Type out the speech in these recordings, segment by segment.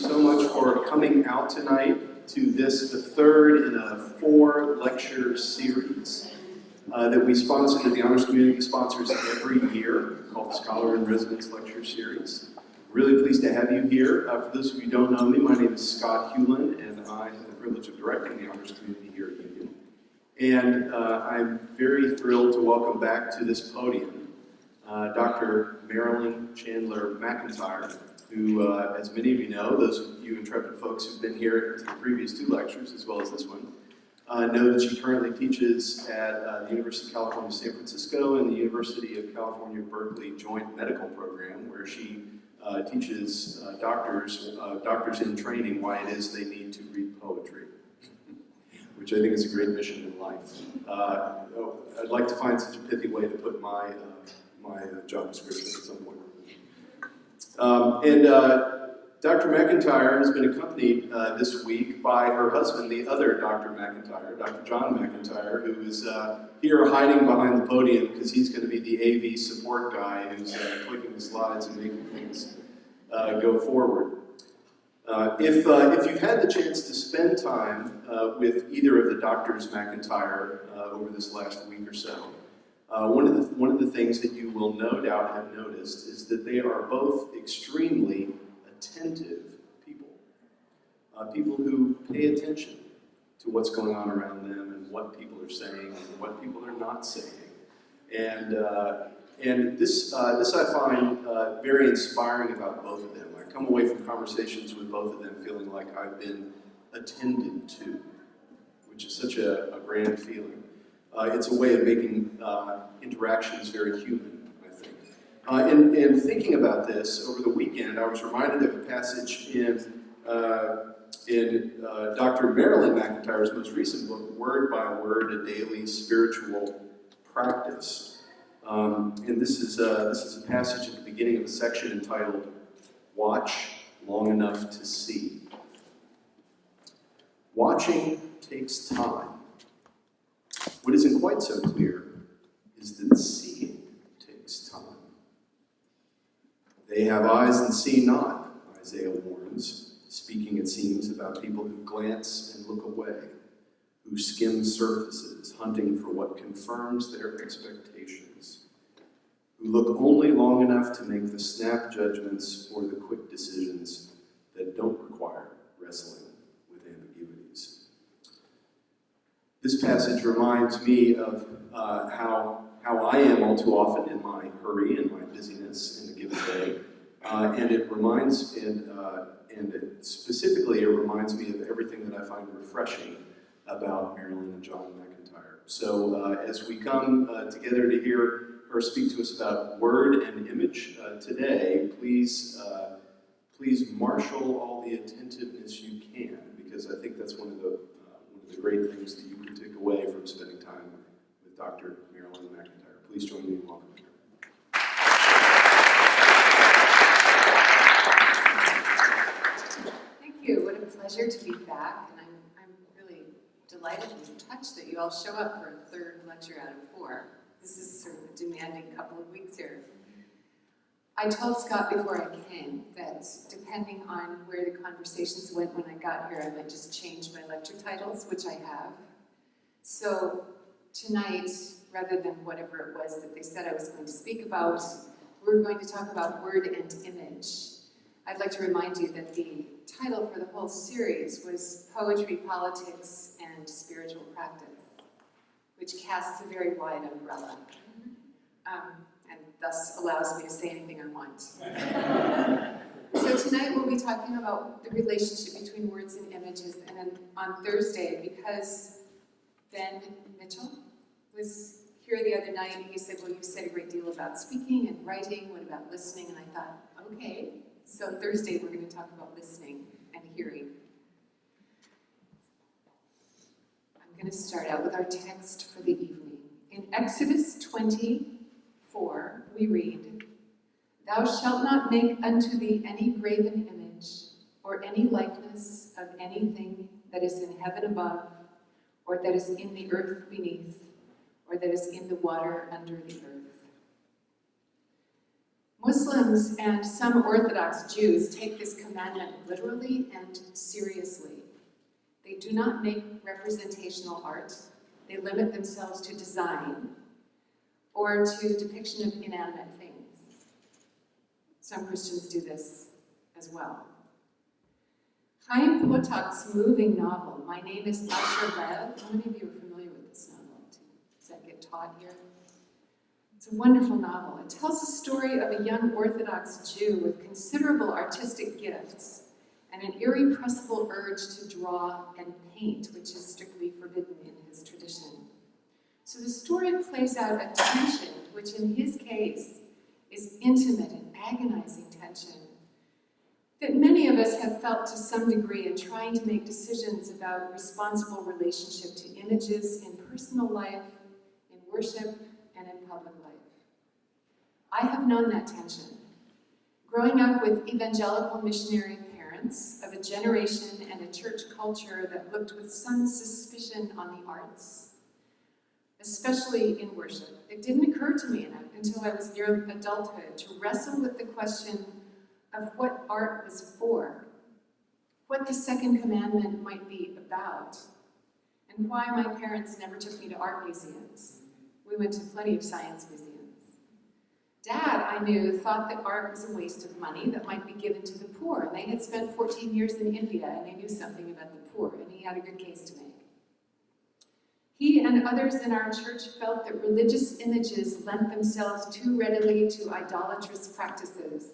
so much for coming out tonight to this, the third in a 4-lecture series that we sponsor, that the Honors Community sponsors every year, called the Scholar in Residence Lecture Series. Really pleased to have you here. For those of you who don't know me, my name is Scott Hewlin, and I have the privilege of directing the Honors Community here at Union. And I'm very thrilled to welcome back to this podium Dr. Marilyn Chandler McEntyre, who, as many of you know, those of you intrepid folks who've been here to the previous 2 lectures, as well as this one, know that she currently teaches at the University of California, San Francisco and the University of California, Berkeley Joint Medical Program, where she teaches doctors in training why it is they need to read poetry, which I think is a great mission in life. I'd like to find such a pithy way to put my job description at some point. Dr. McEntyre has been accompanied this week by her husband, the other Dr. McEntyre, Dr. John McEntyre, who is here hiding behind the podium because he's going to be the AV support guy who's clicking the slides and making things go forward. If you've had the chance to spend time with either of the Doctors McEntyre over this last week or so, one of the things that you will no doubt have noticed is that they are both extremely attentive people. People who pay attention to what's going on around them and what people are saying and what people are not saying. And this I find very inspiring about both of them. I come away from conversations with both of them feeling like I've been attended to, which is such a grand feeling. It's a way of making interactions very human, I think. In thinking about this, over the weekend, I was reminded of a passage in Dr. Marilyn McEntyre's most recent book, Word by Word, A Daily Spiritual Practice. And this is a passage at the beginning of a section entitled, Watch Long Enough to See. Watching takes time. What isn't quite so clear is that seeing takes time. They have eyes and see not, Isaiah warns, speaking, it seems, about people who glance and look away, who skim surfaces, hunting for what confirms their expectations, who look only long enough to make the snap judgments or the quick decisions that don't require wrestling with ambiguities. This passage reminds me of how I am all too often in my hurry and my busyness in a given day, and it specifically reminds me of everything that I find refreshing about Marilyn and John McEntyre. So as we come together to hear her speak to us about word and image today, please marshal all the attentiveness you can, because I think that's one of the great things that you can take away from spending time with Dr. Marilyn McEntyre. Please join me in welcoming her. Thank you. What a pleasure to be back, and I'm really delighted and touched that you all show up for a 3rd lecture out of 4. This is sort of a demanding couple of weeks here. I told Scott before I came that depending on where the conversations went when I got here, I might just change my lecture titles, which I have. So tonight, rather than whatever it was that they said I was going to speak about, we're going to talk about word and image. I'd like to remind you that the title for the whole series was Poetry, Politics, and Spiritual Practice, which casts a very wide umbrella. And thus allows me to say anything I want. So tonight we'll be talking about the relationship between words and images, and then on Thursday, because Ben Mitchell was here the other night, he said, well, you said a great deal about speaking and writing, what about listening? And I thought, okay, so Thursday we're going to talk about listening and hearing. I'm going to start out with our text for the evening. In Exodus 20:4, we read, Thou shalt not make unto thee any graven image, or any likeness of anything that is in heaven above, or that is in the earth beneath, or that is in the water under the earth. Muslims and some Orthodox Jews take this commandment literally and seriously. They do not make representational art. They limit themselves to design or to depiction of inanimate things. Some Christians do this as well. Chaim Potak's moving novel, My Name is Asher Lev. How many of you are familiar with this novel? Does that get taught here? It's a wonderful novel. It tells the story of a young Orthodox Jew with considerable artistic gifts and an irrepressible urge to draw and paint, which is strictly forbidden in his tradition. So the story plays out a tension, which in his case is intimate and agonizing tension, that many of us have felt to some degree in trying to make decisions about responsible relationship to images in personal life, in worship, and in public life. I have known that tension. Growing up with evangelical missionary parents of a generation and a church culture that looked with some suspicion on the arts, especially in worship, it didn't occur to me until I was near adulthood to wrestle with the question of what art was for, what the second commandment might be about, and why my parents never took me to art museums. We went to plenty of science museums. Dad, I knew, thought that art was a waste of money that might be given to the poor, and they had spent 14 years in India, and they knew something about the poor, and he had a good case to make. He and others in our church felt that religious images lent themselves too readily to idolatrous practices,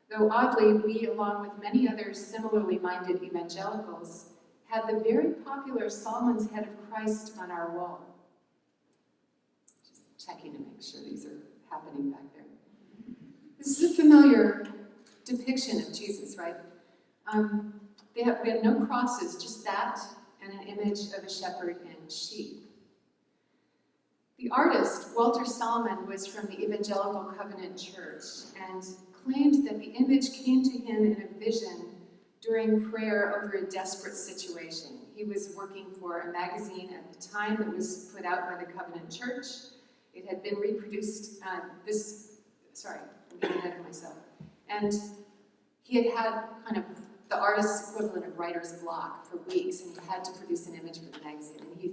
though oddly, we, along with many others similarly minded evangelicals, had the very popular Solomon's Head of Christ on our wall. Just checking to make sure these are happening back there. This is a familiar depiction of Jesus, right? We had no crosses, just that and an image of a shepherd and sheep. The artist, Walter Salmon, was from the Evangelical Covenant Church and claimed that the image came to him in a vision during prayer over a desperate situation. He was working for a magazine at the time that was put out by the Covenant Church. It had been reproduced, I'm getting ahead of myself. And he had kind of the artist's equivalent of writer's block for weeks, and he had to produce an image for the magazine. And he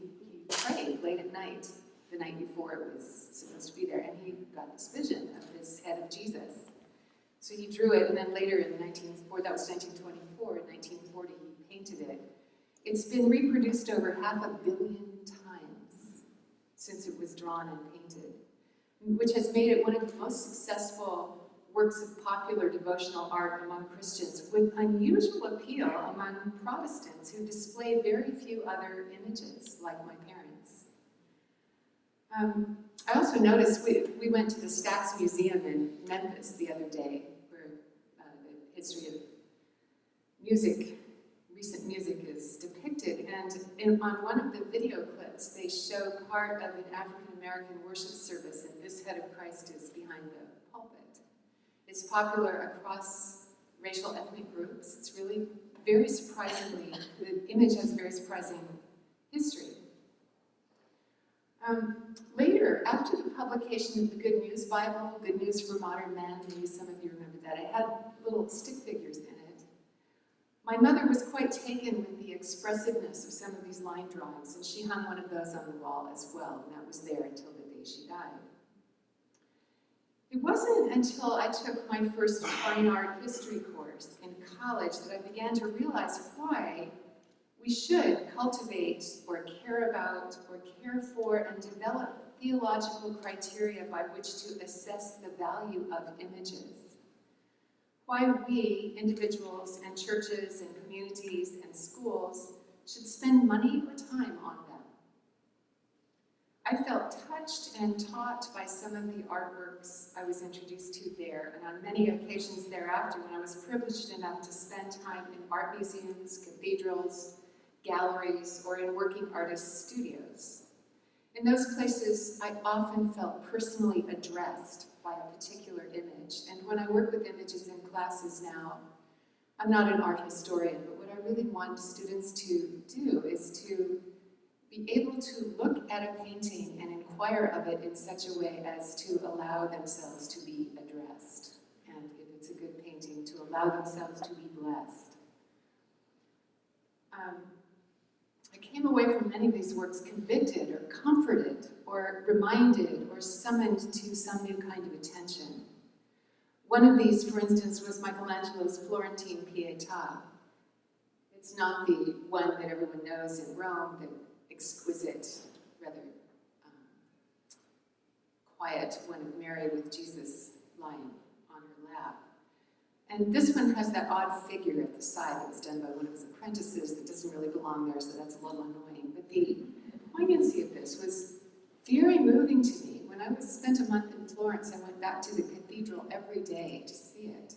prayed late at night, the night before it was supposed to be there, and he got this vision of this head of Jesus. So he drew it, and then later in 1924, that was 1924, in 1940 he painted it. It's been reproduced over 500 million times since it was drawn and painted, which has made it one of the most successful works of popular devotional art among Christians, with unusual appeal among Protestants who display very few other images, like my parents. I also noticed we went to the Stax Museum in Memphis the other day, where the history of music, recent music, is depicted, and on one of the video clips, they show part of an African-American worship service, and this head of Christ is behind the pulpit. It's popular across racial ethnic groups. It's really very surprisingly, the image has a very surprising history. Later, after the publication of the Good News Bible, Good News for Modern Man, maybe some of you remember that, it had little stick figures in it. My mother was quite taken with the expressiveness of some of these line drawings, and she hung one of those on the wall as well, and that was there until the day she died. It wasn't until I took my first fine art history course in college that I began to realize why we should cultivate or care about or care for and develop theological criteria by which to assess the value of images. Why we, individuals and churches and communities and schools, should spend money or time on them. I felt touched and taught by some of the artworks I was introduced to there, and on many occasions thereafter when I was privileged enough to spend time in art museums, cathedrals, galleries, or in working artists' studios. In those places, I often felt personally addressed by a particular image, and when I work with images in classes now, I'm not an art historian, but what I really want students to do is to be able to look at a painting and inquire of it in such a way as to allow themselves to be addressed. allow themselves to be blessed. I came away from many of these works convicted or comforted or reminded or summoned to some new kind of attention. One of these, for instance, was Michelangelo's Florentine Pietà. It's not the one that everyone knows in Rome, the exquisite, rather quiet one of Mary with Jesus lying on her lap. And this one has that odd figure at the side that was done by one of his apprentices that doesn't really belong there, so that's a little annoying. But the poignancy of this was very moving to me. When I spent a month in Florence, I went back to the cathedral every day to see it.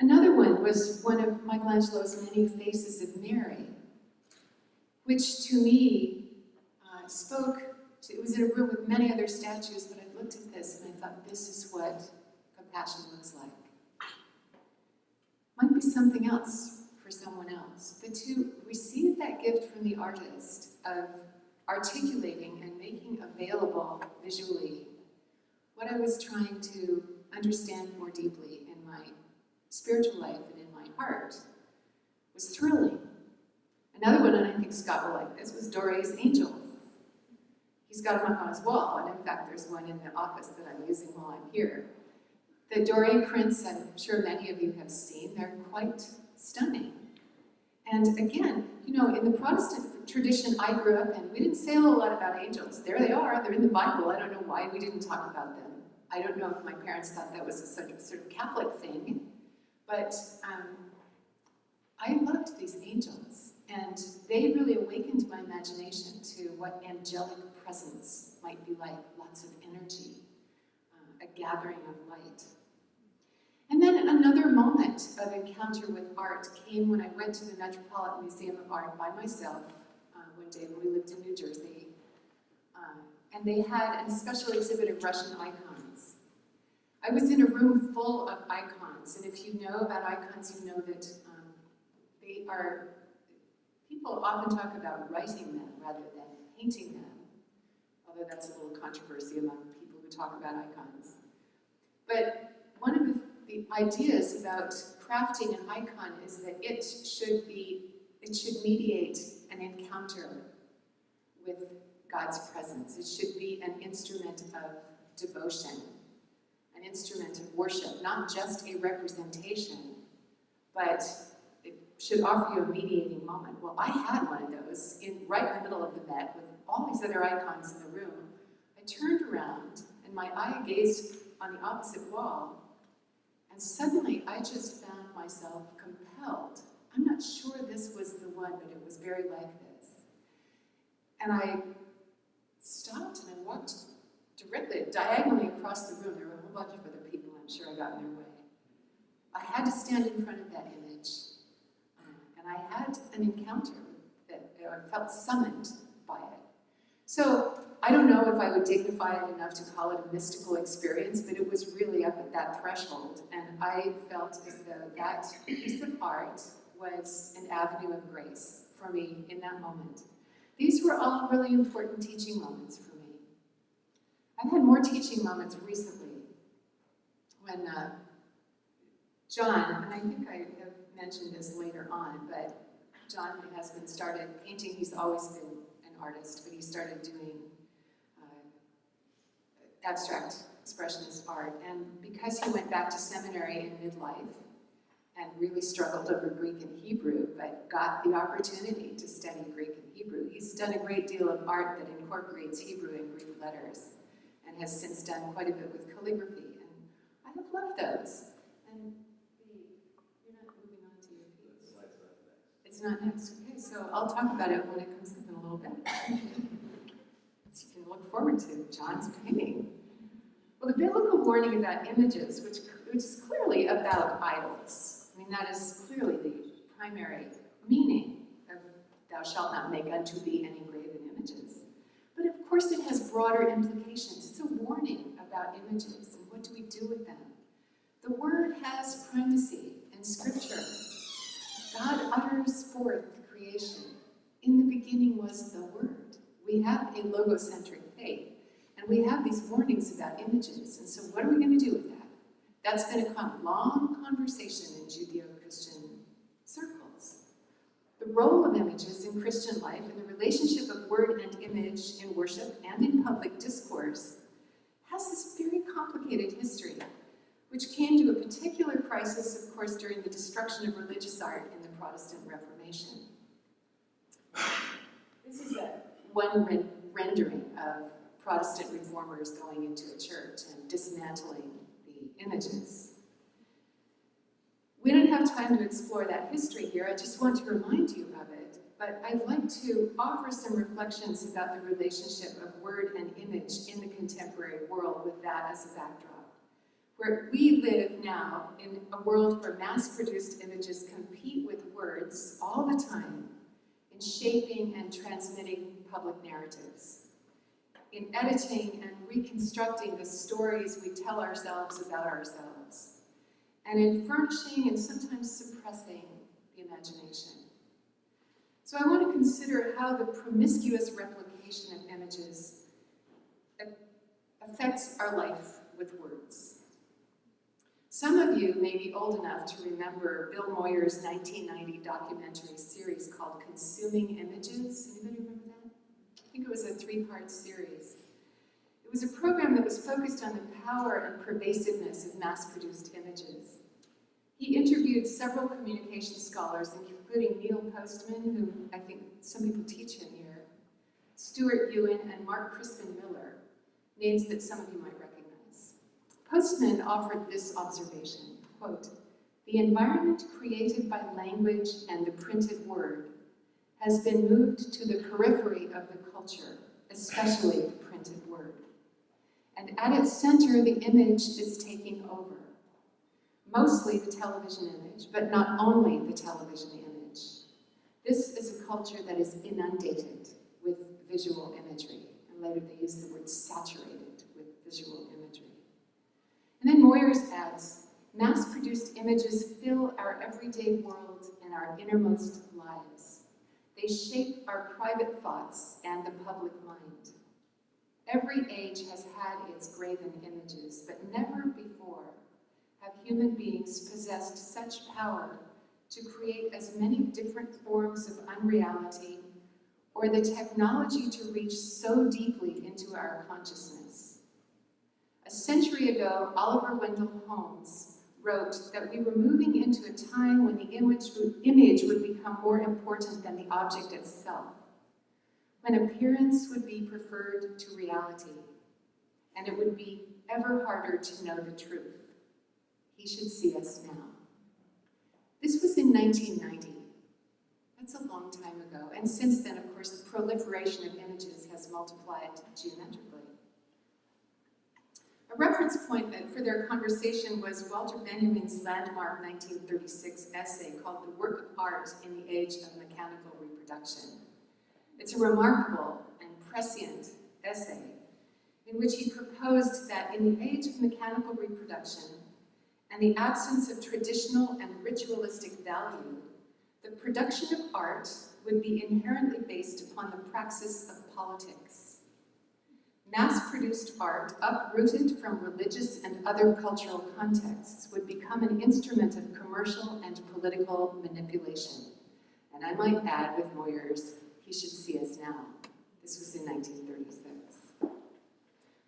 Another one was one of Michelangelo's many faces of Mary, which to me spoke. It was in a room with many other statues, but I looked at this and I thought, this is what compassion looks like. Might be something else for someone else, but to receive that gift from the artist of articulating and making available visually what I was trying to understand more deeply in my spiritual life and in my heart was thrilling. Another one, and I think Scott will like this, was Doré's Angels. He's got them up on his wall, and in fact there's one in the office that I'm using while I'm here. The Doré prints, I'm sure many of you have seen, they're quite stunning. And again, you know, in the Protestant tradition I grew up in, we didn't say a whole lot about angels. There they are, they're in the Bible. I don't know why we didn't talk about them. I don't know if my parents thought that was a sort of Catholic thing, but I loved these angels, and they really awakened my imagination to what angelic presence might be like, lots of energy, a gathering of light. And then another moment of encounter with art came when I went to the Metropolitan Museum of Art by myself one day when we lived in New Jersey. And they had a special exhibit of Russian icons. I was in a room full of icons, and if you know about icons, you know that they are, people often talk about writing them rather than painting them, although that's a little controversy among people who talk about icons. But one of the ideas about crafting an icon is that it should mediate an encounter with God's presence. It should be an instrument of devotion, an instrument of worship, not just a representation, but it should offer you a mediating moment. Well, I had one of those right in the middle of the Met with all these other icons in the room. I turned around and my eye gazed on the opposite wall, and suddenly I just found myself compelled. I'm not sure this was the one, but it was very like this. And I stopped and I walked directly, diagonally across the room. There were a whole bunch of other people, I'm sure I got in their way. I had to stand in front of that image. And I had an encounter that I felt summoned by it. So I don't know if I would dignify it enough to call it a mystical experience, but it was really up at that threshold. And I felt as though that piece of art was an avenue of grace for me in that moment. These were all really important teaching moments for me. I've had more teaching moments recently when John, and I think I have mentioned this later on, but John, my husband, started painting. He's always been an artist, but he started doing abstract expressionist art. And because he went back to seminary in midlife and really struggled over Greek and Hebrew, but got the opportunity to study Greek and Hebrew, he's done a great deal of art that incorporates Hebrew and Greek letters and has since done quite a bit with calligraphy. And I have loved those. And you're not moving on to your piece. It's not next. Okay, so I'll talk about it when it comes up in a little bit. So you can look forward to John's painting. Well, the biblical warning about images, which is clearly about idols. I mean, that is clearly the primary meaning of thou shalt not make unto thee any graven images. But of course it has broader implications. It's a warning about images and what do we do with them. The word has primacy in Scripture. God utters forth creation. In the beginning was the Word. We have a logocentric faith, and we have these warnings about images. And so what are we going to do with that? That's been a long conversation in Judeo-Christian circles. The role of images in Christian life and the relationship of word and image in worship and in public discourse has this very complicated history, which came to a particular crisis, of course, during the destruction of religious art in the Protestant Reformation. This is one rendering of Protestant reformers going into a church and dismantling the images. We don't have time to explore that history here. I just want to remind you of it. But I'd like to offer some reflections about the relationship of word and image in the contemporary world with that as a backdrop. Where we live now in a world where mass-produced images compete with words all the time in shaping and transmitting public narratives, in editing and reconstructing the stories we tell ourselves about ourselves, and in furnishing and sometimes suppressing the imagination. So I want to consider how the promiscuous replication of images affects our life with words. Some of you may be old enough to remember Bill Moyer's 1990 documentary series called Consuming Images. Anybody remember that? I think it was a 3-part series. It was a program that was focused on the power and pervasiveness of mass-produced images. He interviewed several communication scholars, including Neil Postman, who I think some people teach him here, Stuart Ewan, and Mark Crispin Miller, names that some of you might recognize. Postman offered this observation, quote, "The environment created by language and the printed word has been moved to the periphery of the culture, especially the printed word. And at its center, the image is taking over. Mostly the television image, but not only the television image. This is a culture that is inundated with visual imagery." And later they use the word saturated with visual imagery. And then Moyers adds, "Mass-produced images fill our everyday world and our innermost lives. They shape our private thoughts and the public mind. Every age has had its graven images, but never before have human beings possessed such power to create as many different forms of unreality or the technology to reach so deeply into our consciousness. A century ago, Oliver Wendell Holmes wrote that we were moving into a time when the image would become more important than the object itself, when appearance would be preferred to reality, and it would be ever harder to know the truth. He should see us now." This was in 1990. That's a long time ago. And since then, of course, the proliferation of images has multiplied geometrically. A reference point for their conversation was Walter Benjamin's landmark 1936 essay called "The Work of Art in the Age of Mechanical Reproduction." It's a remarkable and prescient essay in which he proposed that in the age of mechanical reproduction and the absence of traditional and ritualistic value, the production of art would be inherently based upon the praxis of politics. Mass-produced art, uprooted from religious and other cultural contexts, would become an instrument of commercial and political manipulation. And I might add with Moyers, he should see us now. This was in 1936.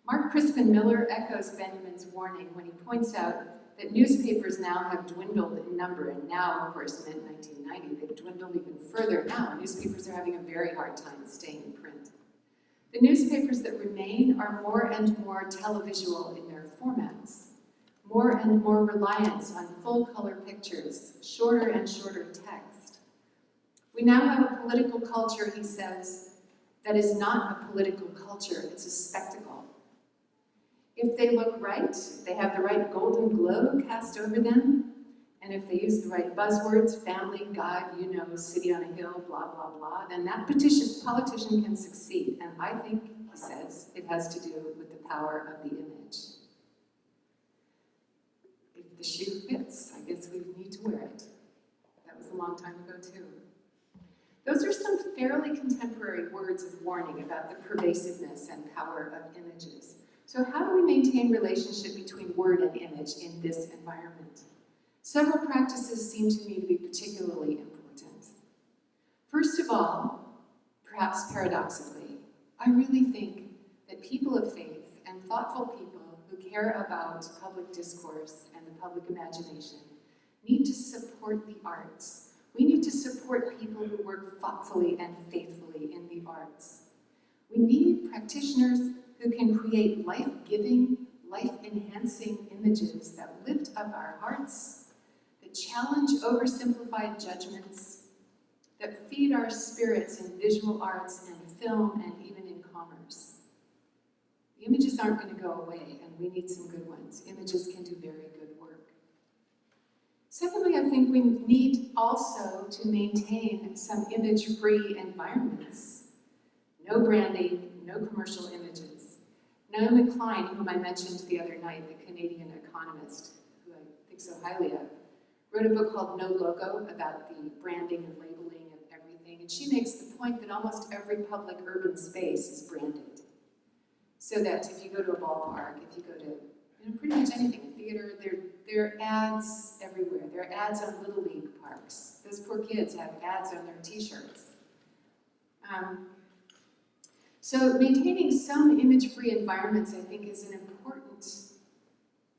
Mark Crispin Miller echoes Benjamin's warning when he points out that newspapers now have dwindled in number, and now, of course, meant 1990, they've dwindled even further now. Newspapers are having a very hard time staying in print. The newspapers that remain are more and more televisual in their formats, more and more reliance on full-color pictures, shorter and shorter text. We now have a political culture, he says, that is not a political culture, it's a spectacle. If they look right, they have the right golden glow cast over them, and if they use the right buzzwords, family, God, you know, city on a hill, blah, blah, blah, then that politician can succeed. And I think, he says, it has to do with the power of the image. If the shoe fits, I guess we need to wear it. That was a long time ago, too. Those are some fairly contemporary words of warning about the pervasiveness and power of images. So how do we maintain relationship between word and image in this environment? Several practices seem to me to be particularly important. First of all, perhaps paradoxically, I really think that people of faith and thoughtful people who care about public discourse and the public imagination need to support the arts. We need to support people who work thoughtfully and faithfully in the arts. We need practitioners who can create life-giving, life-enhancing images that lift up our hearts, that challenge oversimplified judgments, that feed our spirits in visual arts and film and even in commerce. The images aren't going to go away, and we need some good ones. Images can do very good work. Secondly, I think we need also to maintain some image-free environments. No branding, no commercial images. Naomi Klein, whom I mentioned the other night, the Canadian economist, who I think so highly of, wrote a book called No Logo about the branding and labeling of everything, and she makes the point that almost every public urban space is branded. So that if you go to a ballpark, if you go to pretty much anything, theater, there are ads everywhere. There are ads on Little League parks. Those poor kids have ads on their t-shirts. So maintaining some image-free environments, I think, is an important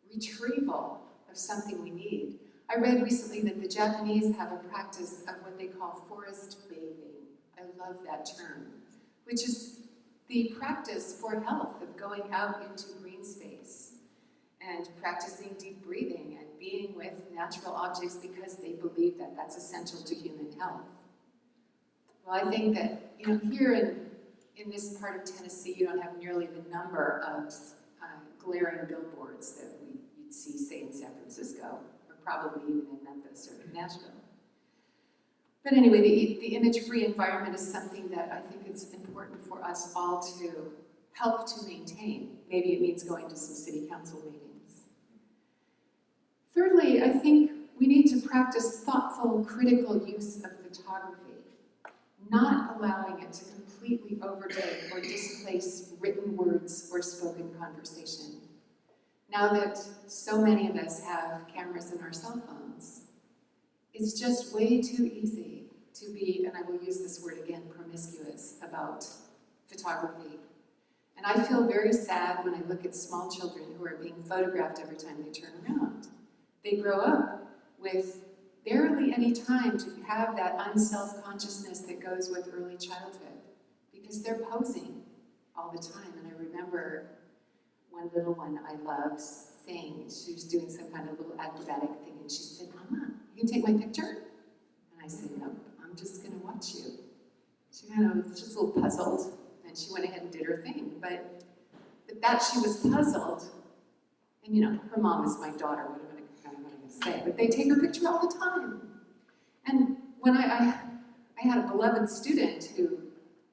retrieval of something we need. I read recently that the Japanese have a practice of what they call forest bathing. I love that term, which is the practice for health of going out into green space and practicing deep breathing and being with natural objects because they believe that that's essential to human health. Well, I think that, here in this part of Tennessee, you don't have nearly the number of glaring billboards that you'd see, say, in San Francisco, or probably even in Memphis or in Nashville. But anyway, the image-free environment is something that I think is important for us all to help to maintain. Maybe it means going to some city council meetings. Thirdly, I think we need to practice thoughtful, critical use of photography, not allowing it to completely overtake or displace written words or spoken conversation. Now that so many of us have cameras in our cell phones, it's just way too easy to be, and I will use this word again, promiscuous about photography. And I feel very sad when I look at small children who are being photographed every time they turn around. They grow up with barely any time to have that unself-consciousness that goes with early childhood, because they're posing all the time. And I remember one little one I love saying, she was doing some kind of little acrobatic thing, and she said, "Mama, you can take my picture?" And I said, "Nope, I'm just gonna watch you." She kind of was just a little puzzled, and she went ahead and did her thing. But that she was puzzled, and her mom is my daughter, what am I gonna say? But they take her picture all the time. And when I had a beloved student who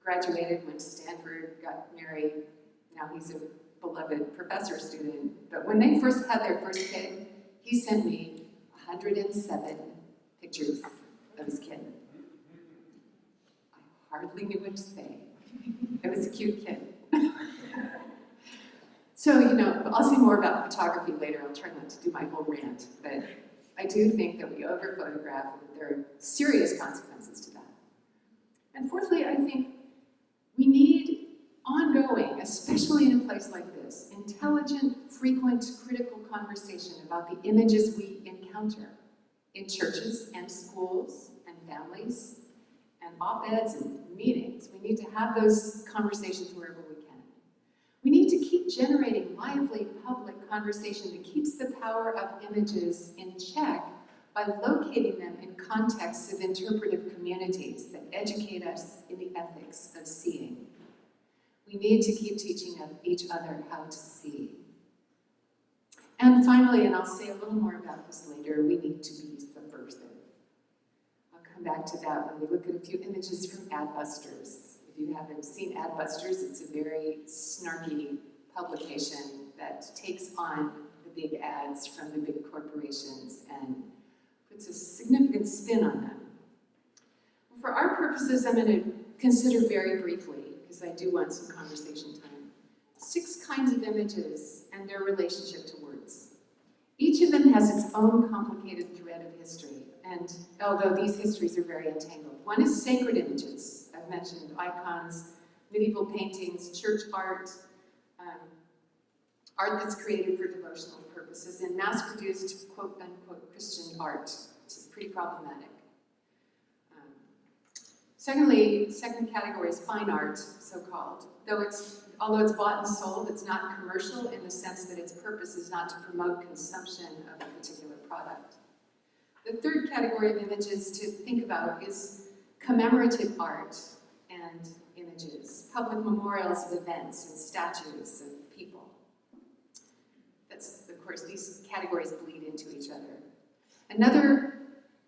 graduated, went to Stanford, got married, now he's a beloved professor student. But when they first had their first kid, he sent me 107 pictures of his kid. I hardly knew what to say. It was a cute kid. So, I'll say more about photography later. I'll try not to do my whole rant, but I do think that we over-photograph and that there are serious consequences to that. And fourthly, I think we need ongoing, especially in a place like this, intelligent, frequent, critical conversation about the images we encounter in churches and schools and families and op-eds and meetings. We need to have those conversations wherever we can. We need to keep generating lively public conversation that keeps the power of images in check by locating them in contexts of interpretive communities that educate us in the ethics of seeing. We need to keep teaching each other how to see. And finally, and I'll say a little more about this later, we need to be subversive. I'll come back to that when we look at a few images from Adbusters. If you haven't seen Adbusters, it's a very snarky publication that takes on the big ads from the big corporations and puts a significant spin on them. For our purposes, I'm going to consider very briefly, because I do want some conversation time, 6 kinds of images and their relationship to words. Each of them has its own complicated thread of history, and although these histories are very entangled. One is sacred images. I've mentioned icons, medieval paintings, church art, art that's created for devotional purposes, and mass-produced quote-unquote Christian art, which is pretty problematic. Second category is fine art, so-called. Although it's bought and sold, it's not commercial in the sense that its purpose is not to promote consumption of a particular product. The third category of images to think about is commemorative art and images, public memorials of events and statues of people. Of course, these categories bleed into each other. Another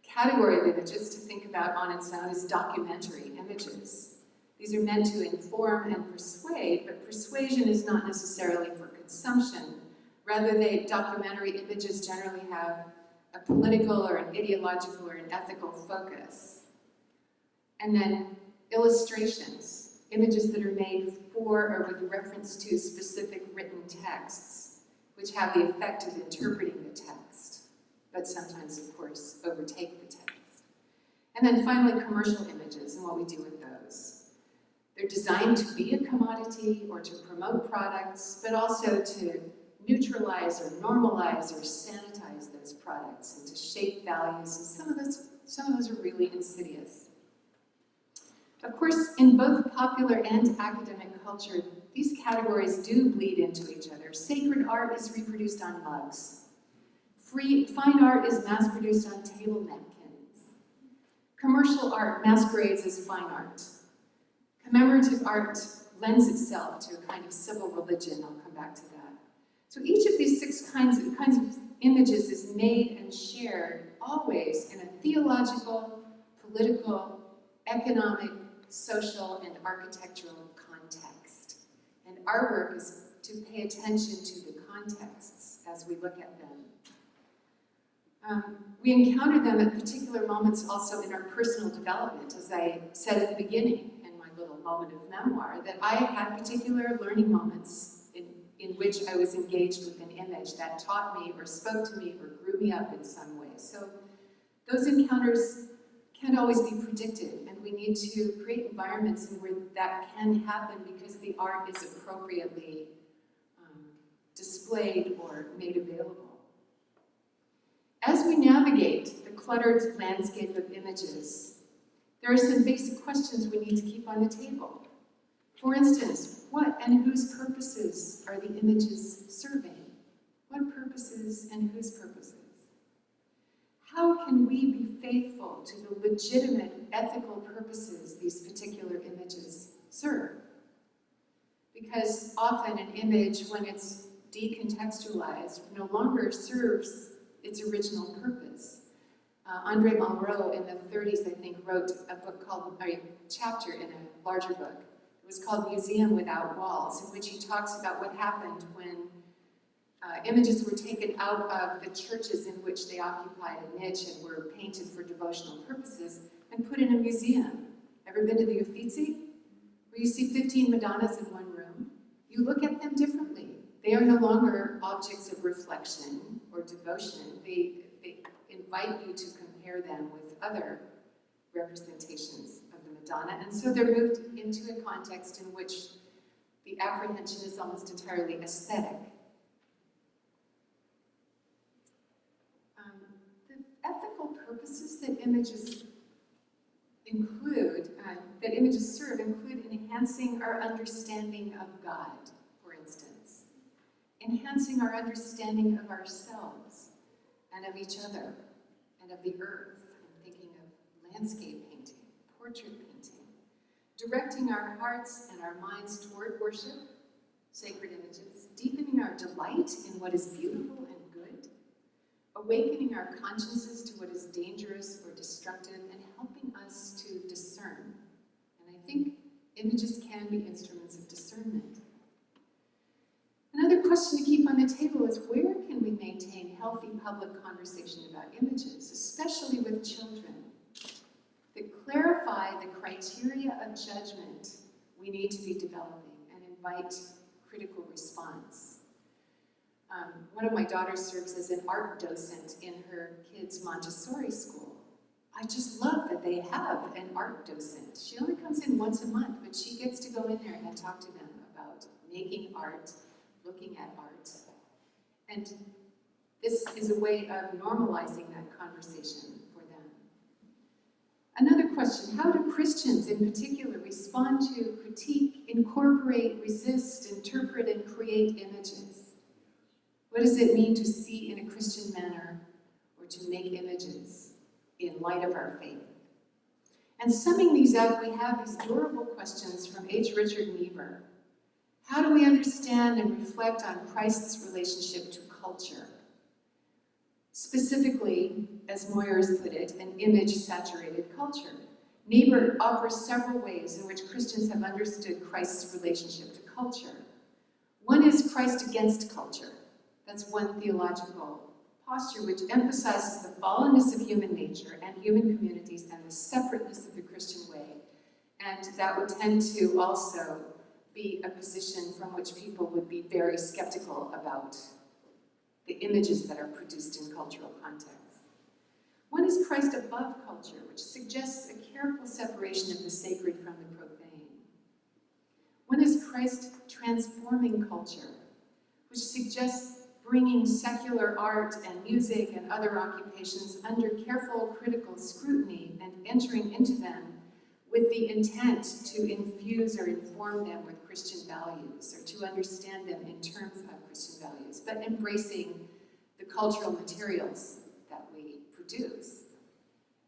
category of images to think about on its own is documentary images. These are meant to inform and persuade, but persuasion is not necessarily for consumption. Rather, documentary images generally have a political or an ideological or an ethical focus. And then illustrations, images that are made for or with reference to specific written texts, which have the effect of interpreting the text, but sometimes, of course, overtake the text. And then finally, commercial images and what we do with those. They're designed to be a commodity or to promote products, but also to neutralize or normalize or sanitize those products and to shape values, and some of those are really insidious. Of course, in both popular and academic culture, these categories do bleed into each other. Sacred art is reproduced on mugs. Fine art is mass-produced on table napkins. Commercial art masquerades as fine art. Commemorative art lends itself to a kind of civil religion. I'll come back to that. So each of these 6 kinds of images is made and shared always in a theological, political, economic, social, and architectural context. And our work is to pay attention to the contexts as we look at them. We encounter them at particular moments also in our personal development, as I said at the beginning in my little moment of memoir, that I had particular learning moments in which I was engaged with an image that taught me or spoke to me or grew me up in some way. So those encounters can't always be predicted, and we need to create environments in where that can happen because the art is appropriately displayed or made available. As we navigate the cluttered landscape of images, there are some basic questions we need to keep on the table. For instance, what and whose purposes are the images serving? What purposes and whose purposes? How can we be faithful to the legitimate ethical purposes these particular images serve? Because often an image, when it's decontextualized, no longer serves its original purpose. Andre Malraux in the 30s, I think, wrote a chapter in a larger book. It was called Museum Without Walls, in which he talks about what happened when images were taken out of the churches in which they occupied a niche and were painted for devotional purposes and put in a museum. Ever been to the Uffizi? Where you see 15 Madonnas in one room? You look at them differently. They are no longer objects of reflection or devotion. They invite you to compare them with other representations of the Madonna, and so they're moved into a context in which the apprehension is almost entirely aesthetic. The ethical purposes that images serve include enhancing our understanding of God, for instance, enhancing our understanding of ourselves and of each other and of the earth. I'm thinking of landscape painting, portrait painting, directing our hearts and our minds toward worship, sacred images, deepening our delight in what is beautiful and good, awakening our consciences to what is dangerous or destructive, and helping us to discern. And I think images can be instruments of discernment. Another question to keep on the table is, where can we maintain healthy public conversation about images, especially with children, that clarify the criteria of judgment we need to be developing and invite critical response. One of my daughters serves as an art docent in her kids' Montessori school. I just love that they have an art docent. She only comes in once a month, but she gets to go in there and talk to them about making art, looking at art. And this is a way of normalizing that conversation for them. Another question, how do Christians in particular respond to, critique, incorporate, resist, interpret, and create images? What does it mean to see in a Christian manner or to make images in light of our faith? And summing these up, we have these durable questions from H. Richard Niebuhr. How do we understand and reflect on Christ's relationship to culture? Specifically, as Moyers put it, an image-saturated culture. Niebuhr offers several ways in which Christians have understood Christ's relationship to culture. One is Christ against culture. That's one theological posture which emphasizes the fallenness of human nature and human communities and the separateness of the Christian way. And that would tend to also be a position from which people would be very skeptical about the images that are produced in cultural contexts. One is Christ above culture, which suggests a careful separation of the sacred from the profane. One is Christ transforming culture, which suggests bringing secular art and music and other occupations under careful critical scrutiny and entering into them with the intent to infuse or inform them with Christian values or to understand them in terms of Christian values, but embracing the cultural materials that we produce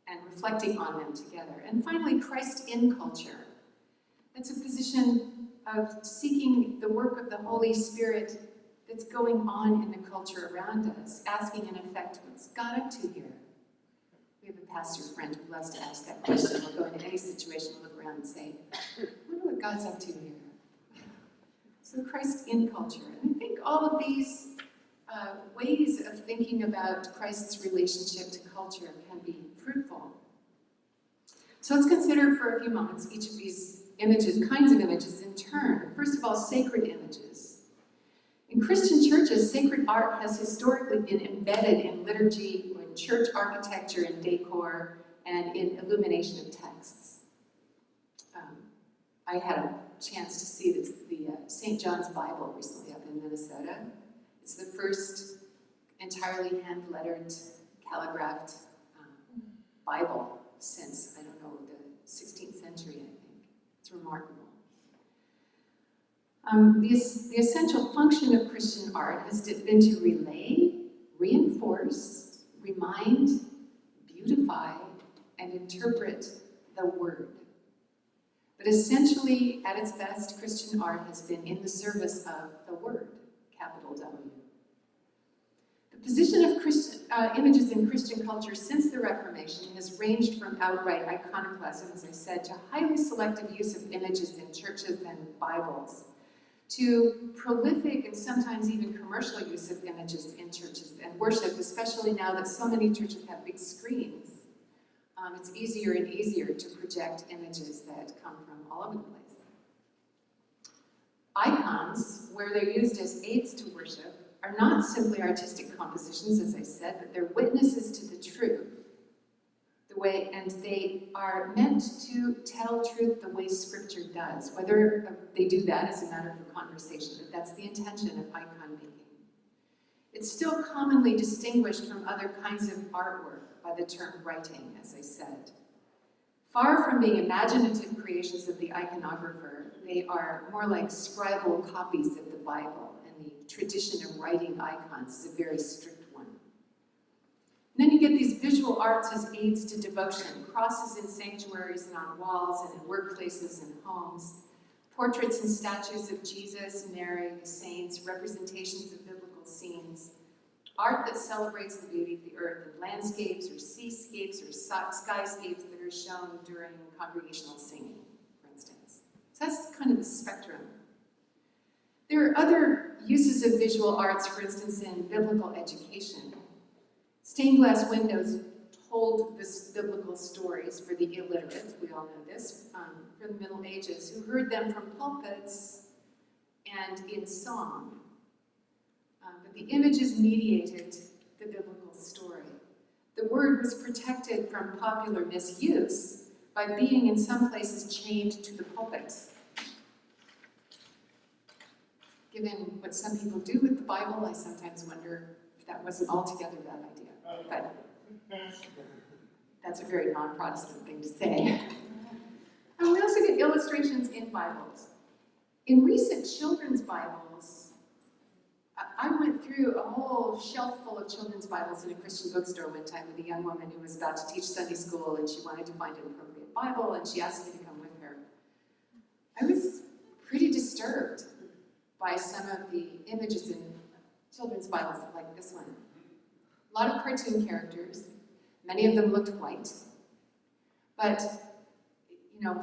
and reflecting on them together. And finally, Christ in culture. That's a position of seeking the work of the Holy Spirit that's going on in the culture around us, asking in effect, what's God up to here? We have a pastor friend who loves to ask that question. We'll go into any situation, look around and say, I wonder what God's up to here. So Christ in culture. And I think all of these ways of thinking about Christ's relationship to culture can be fruitful. So let's consider for a few moments each of these images, kinds of images in turn. First of all, sacred images. In Christian churches, sacred art has historically been embedded in liturgy, or in church architecture and decor, and in illumination of texts. I had a chance to see the St. John's Bible recently up in Minnesota. It's the first entirely hand-lettered, calligraphed Bible since, I don't know, the 16th century, I think. It's remarkable. The essential function of Christian art has been to relay, reinforce, remind, beautify, and interpret the Word. But essentially, at its best, Christian art has been in the service of the Word, capital W. The position of images in Christian culture since the Reformation has ranged from outright iconoclasm, as I said, to highly selective use of images in churches and Bibles, to prolific and sometimes even commercial use of images in churches and worship, especially now that so many churches have big screens. It's easier and easier to project images that come from all over the place. Icons, where they're used as aids to worship, are not simply artistic compositions, as I said, but they're witnesses to the truth. And they are meant to tell truth the way Scripture does. Whether they do that is a matter for conversation, but that's the intention of icon making. It's still commonly distinguished from other kinds of artwork by the term writing, as I said. Far from being imaginative creations of the iconographer, they are more like scribal copies of the Bible, and the tradition of writing icons is a very strict one. And then you get these visual arts as aids to devotion, crosses in sanctuaries and on walls and in workplaces and homes, portraits and statues of Jesus, Mary, the saints, representations of biblical scenes, art that celebrates the beauty of the earth, and landscapes or seascapes or skyscapes that are shown during congregational singing, for instance. So that's kind of the spectrum. There are other uses of visual arts, for instance, in biblical education. Stained glass windows told biblical stories for the illiterate, we all know this, from the Middle Ages, who heard them from pulpits and in song. But the images mediated the biblical story. The word was protected from popular misuse by being in some places chained to the pulpit. Given what some people do with the Bible, I sometimes wonder if that wasn't altogether a bad idea. But that's a very non-Protestant thing to say. And we also get illustrations in Bibles. In recent children's Bibles, I went through a whole shelf full of children's Bibles in a Christian bookstore one time with a young woman who was about to teach Sunday school, and she wanted to find an appropriate Bible, and she asked me to come with her. I was pretty disturbed by some of the images in children's Bibles, like this one. A lot of cartoon characters. Many of them looked white. But,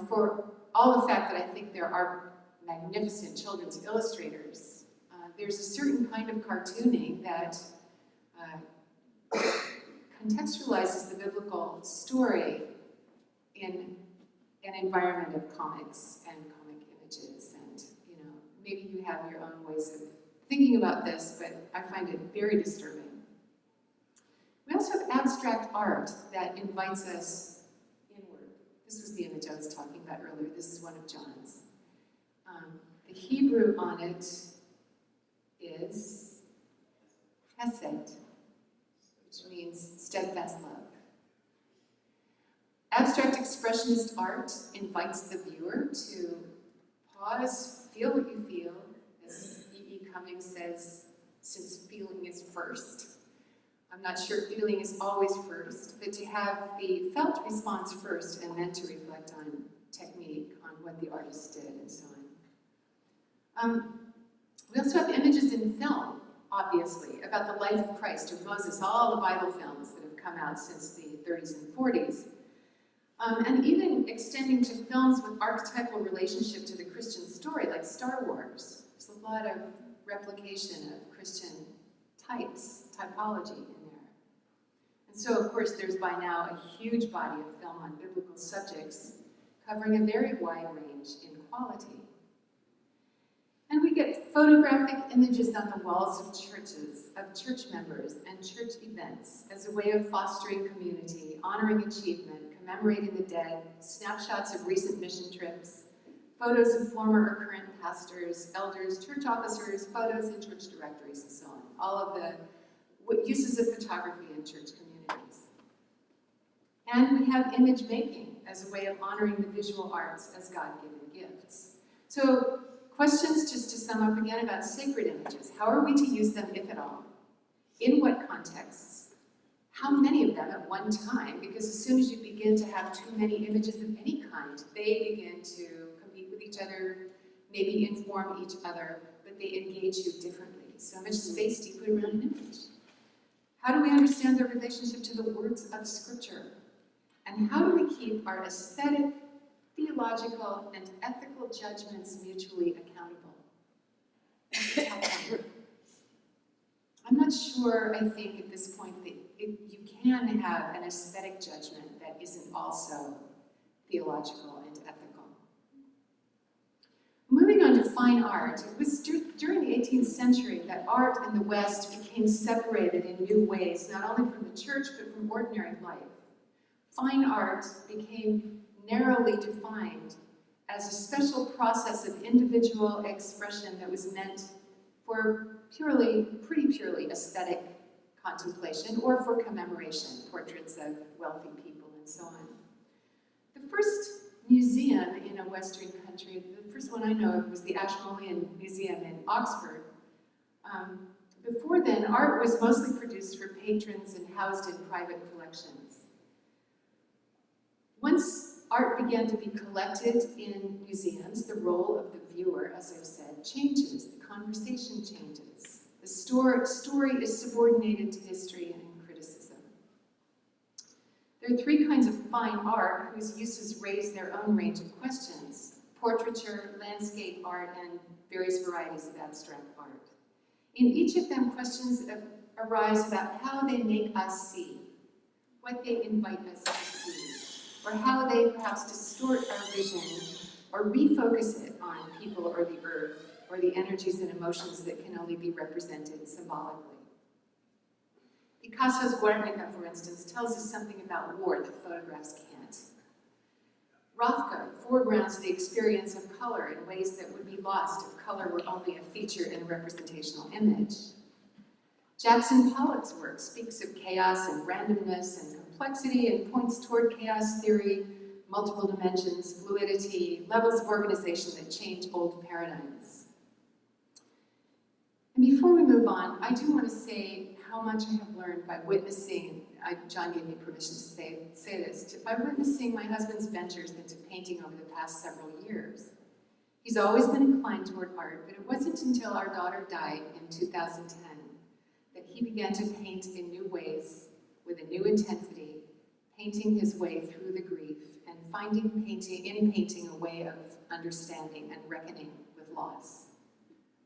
for all the fact that I think there are magnificent children's illustrators, there's a certain kind of cartooning that contextualizes the biblical story in an environment of comics and comic images. And, maybe you have your own ways of thinking about this, but I find it very disturbing. We also have abstract art that invites us inward. This was the image I was talking about earlier. This is one of John's. The Hebrew on it is hesed, which means steadfast love. Abstract expressionist art invites the viewer to pause, feel what you feel, as E.E. Cummings says, since feeling is first. I'm not sure feeling is always first, but to have the felt response first and then to reflect on technique, on what the artist did, and so on. We also have images in film, obviously, about the life of Christ or Moses, all the Bible films that have come out since the 30s and 40s. And even extending to films with archetypal relationship to the Christian story, like Star Wars. There's a lot of replication of Christian typology in there. And so, of course, there's by now a huge body of film on biblical subjects, covering a very wide range in quality. And we get photographic images on the walls of churches, of church members, and church events as a way of fostering community, honoring achievement, commemorating the dead, snapshots of recent mission trips, photos of former or current pastors, elders, church officers, photos in church directories, and so on. All of the uses of photography in church communities. And we have image making as a way of honoring the visual arts as God-given gifts. So, questions just to sum up again about sacred images. How are we to use them, if at all? In what contexts? How many of them at one time? Because as soon as you begin to have too many images of any kind, they begin to compete with each other, maybe inform each other, but they engage you differently. So how much space do you put around an image? How do we understand their relationship to the words of Scripture? And how do we keep our aesthetic, theological, and ethical judgments mutually accountable? That's a tough one. I'm not sure, I think, at this point that you can have an aesthetic judgment that isn't also theological and ethical. Moving on to fine art, it was during the 18th century that art in the West became separated in new ways, not only from the church, but from ordinary life. Fine art became narrowly defined as a special process of individual expression that was meant for pretty purely aesthetic contemplation or for commemoration, portraits of wealthy people and so on. The first museum in a Western country, the first one I know of was the Ashmolean Museum in Oxford. Before then, art was mostly produced for patrons and housed in private collections. Once art began to be collected in museums, the role of the viewer, as I've said, changes. The conversation changes. The story is subordinated to history and criticism. There are three kinds of fine art whose uses raise their own range of questions: portraiture, landscape art, and various varieties of abstract art. In each of them, questions arise about how they make us see, what they invite us to see, or how they perhaps distort our vision or refocus it on people or the earth, or the energies and emotions that can only be represented symbolically. Picasso's Guernica, for instance, tells us something about war that photographs can't. Rothko foregrounds the experience of color in ways that would be lost if color were only a feature in a representational image. Jackson Pollock's work speaks of chaos and randomness and complexity and points toward chaos theory, multiple dimensions, fluidity, levels of organization that change old paradigms. And before we move on, I do want to say how much I have learned by witnessing, John gave me permission to say this, by witnessing my husband's ventures into painting over the past several years. He's always been inclined toward art, but it wasn't until our daughter died in 2010 that he began to paint in new ways, with a new intensity, painting his way through the grief, and finding in painting a way of understanding and reckoning with loss.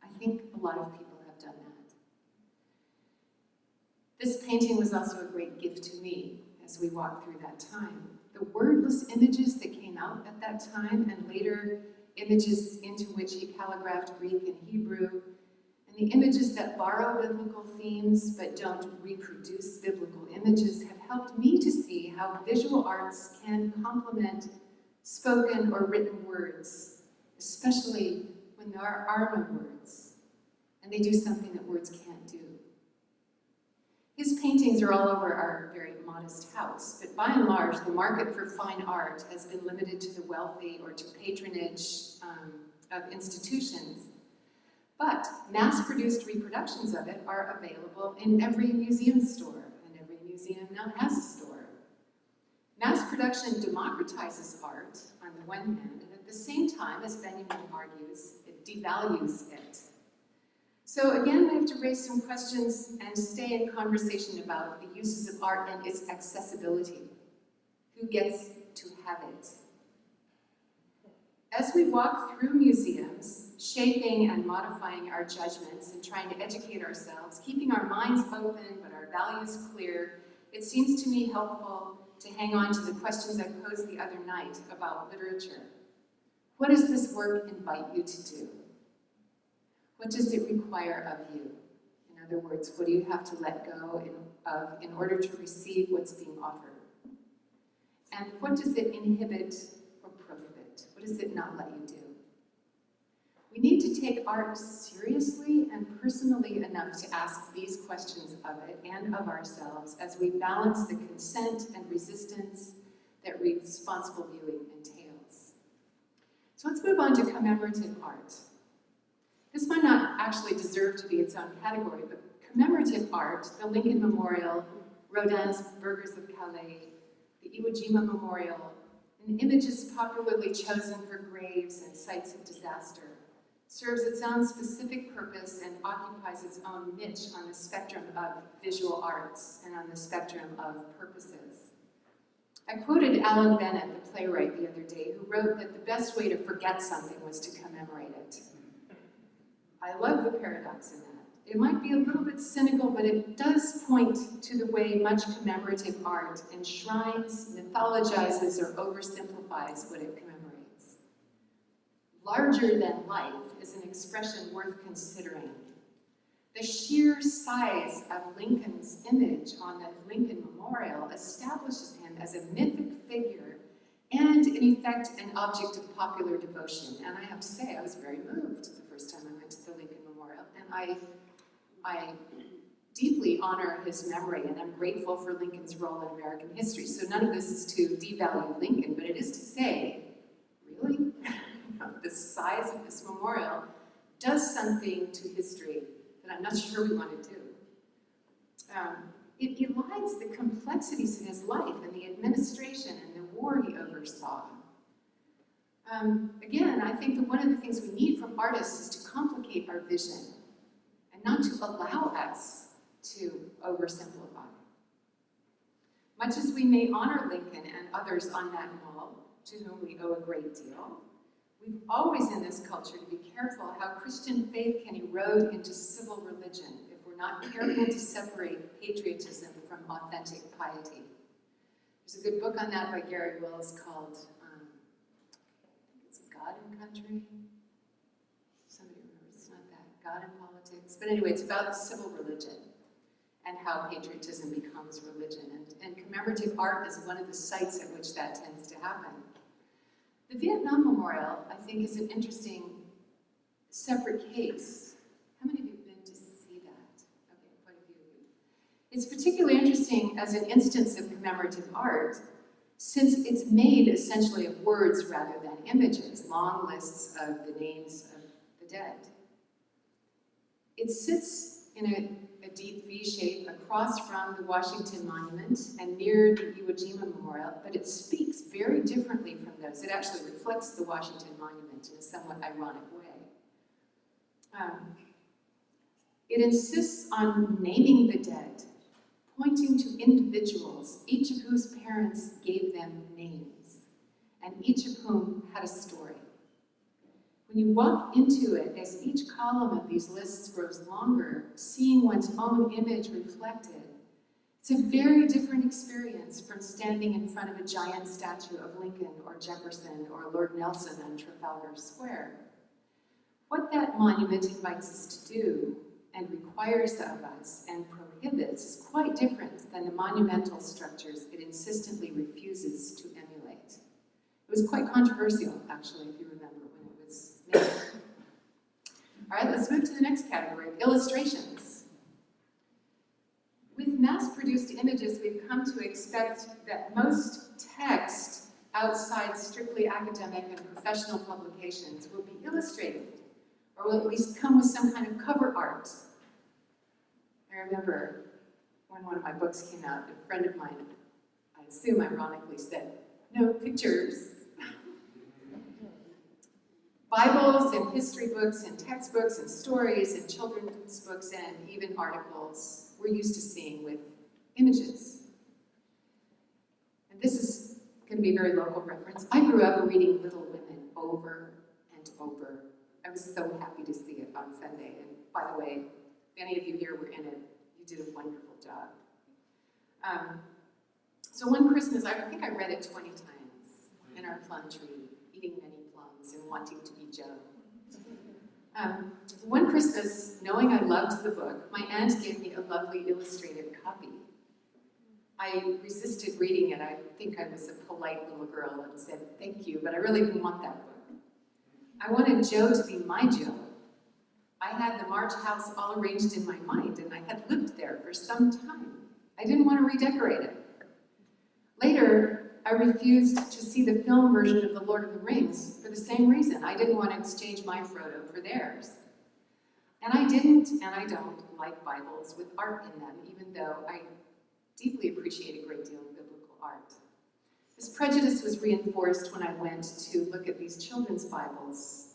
I think a lot of people have done that. This painting was also a great gift to me as we walked through that time. The wordless images that came out at that time, and later images into which he calligraphed Greek and Hebrew, and the images that borrow biblical themes but don't reproduce biblical images, have helped me to see how visual arts can complement spoken or written words, especially when there are no words, and they do something that words can't do. His paintings are all over our very modest house, but by and large, the market for fine art has been limited to the wealthy or to patronage of institutions. But mass-produced reproductions of it are available in every museum store, and every museum now has a store. Mass production democratizes art, on the one hand, and at the same time, as Benjamin argues, it devalues it. So again, we have to raise some questions and stay in conversation about the uses of art and its accessibility. Who gets to have it? As we walk through museums, shaping and modifying our judgments and trying to educate ourselves, keeping our minds open but our values clear, it seems to me helpful to hang on to the questions I posed the other night about literature. What does this work invite you to do? What does it require of you? In other words, what do you have to let go of in order to receive what's being offered? And what does it inhibit or prohibit? What does it not let you do? We need to take art seriously and personally enough to ask these questions of it and of ourselves as we balance the consent and resistance that responsible viewing entails. So let's move on to commemorative art. This might not actually deserve to be its own category, but commemorative art, the Lincoln Memorial, Rodin's Burghers of Calais, the Iwo Jima Memorial, and images popularly chosen for graves and sites of disaster, serves its own specific purpose and occupies its own niche on the spectrum of visual arts and on the spectrum of purposes. I quoted Alan Bennett, the playwright, the other day, who wrote that the best way to forget something was to commemorate it. I love the paradox in that. It might be a little bit cynical, but it does point to the way much commemorative art enshrines, mythologizes, or oversimplifies what it commemorates. Larger than life is an expression worth considering. The sheer size of Lincoln's image on the Lincoln Memorial establishes him as a mythic figure and, in effect, an object of popular devotion. And I have to say, I was very moved the first time I went to the Lincoln Memorial, and I deeply honor his memory, and I'm grateful for Lincoln's role in American history. So none of this is to devalue Lincoln, but it is to say, really? The size of this memorial does something to history that I'm not sure we want to do. It elides the complexities in his life and the administration and the war he oversaw. Again, I think that one of the things we need from artists is to complicate our vision and not to allow us to oversimplify. Much as we may honor Lincoln and others on that wall, to whom we owe a great deal, we've always in this culture to be careful how Christian faith can erode into civil religion if we're not careful to separate patriotism from authentic piety. There's a good book on that by Gary Wills called, I think it's God and Country. Somebody remembers. God in politics. But anyway, it's about civil religion and how patriotism becomes religion. And commemorative art is one of the sites at which that tends to happen. The Vietnam Memorial, I think, is an interesting separate case. How many of you have been to see that? Okay, quite a few of you. It's particularly interesting as an instance of commemorative art, since it's made essentially of words rather than images, long lists of the names of the dead. It sits in a deep V shape across from the Washington Monument and near the Iwo Jima Memorial, but it speaks very differently from those. It actually reflects the Washington Monument in a somewhat ironic way. It insists on naming the dead, pointing to individuals, each of whose parents gave them names, and each of whom had a story. When you walk into it, as each column of these lists grows longer, seeing one's own image reflected, it's a very different experience from standing in front of a giant statue of Lincoln or Jefferson or Lord Nelson on Trafalgar Square. What that monument invites us to do and requires of us and prohibits is quite different than the monumental structures it insistently refuses to emulate. It was quite controversial, actually, if you remember, when it was made. All right, let's move to the next category, illustrations. With mass-produced images, we've come to expect that most text outside strictly academic and professional publications will be illustrated, or will at least come with some kind of cover art. I remember when one of my books came out, a friend of mine, I assume ironically, said, "No pictures." Bibles and history books and textbooks and stories and children's books and even articles we're used to seeing with images. And this is going to be a very local reference. I grew up reading Little Women over and over. I was so happy to see it on Sunday. And by the way, if any of you here were in it, you did a wonderful job. So one Christmas, I think I read it 20 times in our plum tree, eating many plums and wanting to be Joe. One Christmas, knowing I loved the book, my aunt gave me a lovely illustrated copy. I resisted reading it. I think I was a polite little girl and said, "Thank you," but I really didn't want that book. I wanted Joe to be my Joe. I had the March house all arranged in my mind, and I had lived there for some time. I didn't want to redecorate it. Later, I refused to see the film version of The Lord of the Rings for the same reason. I didn't want to exchange my Frodo for theirs. And I didn't, and I don't, like Bibles with art in them, even though I deeply appreciate a great deal of biblical art. This prejudice was reinforced when I went to look at these children's Bibles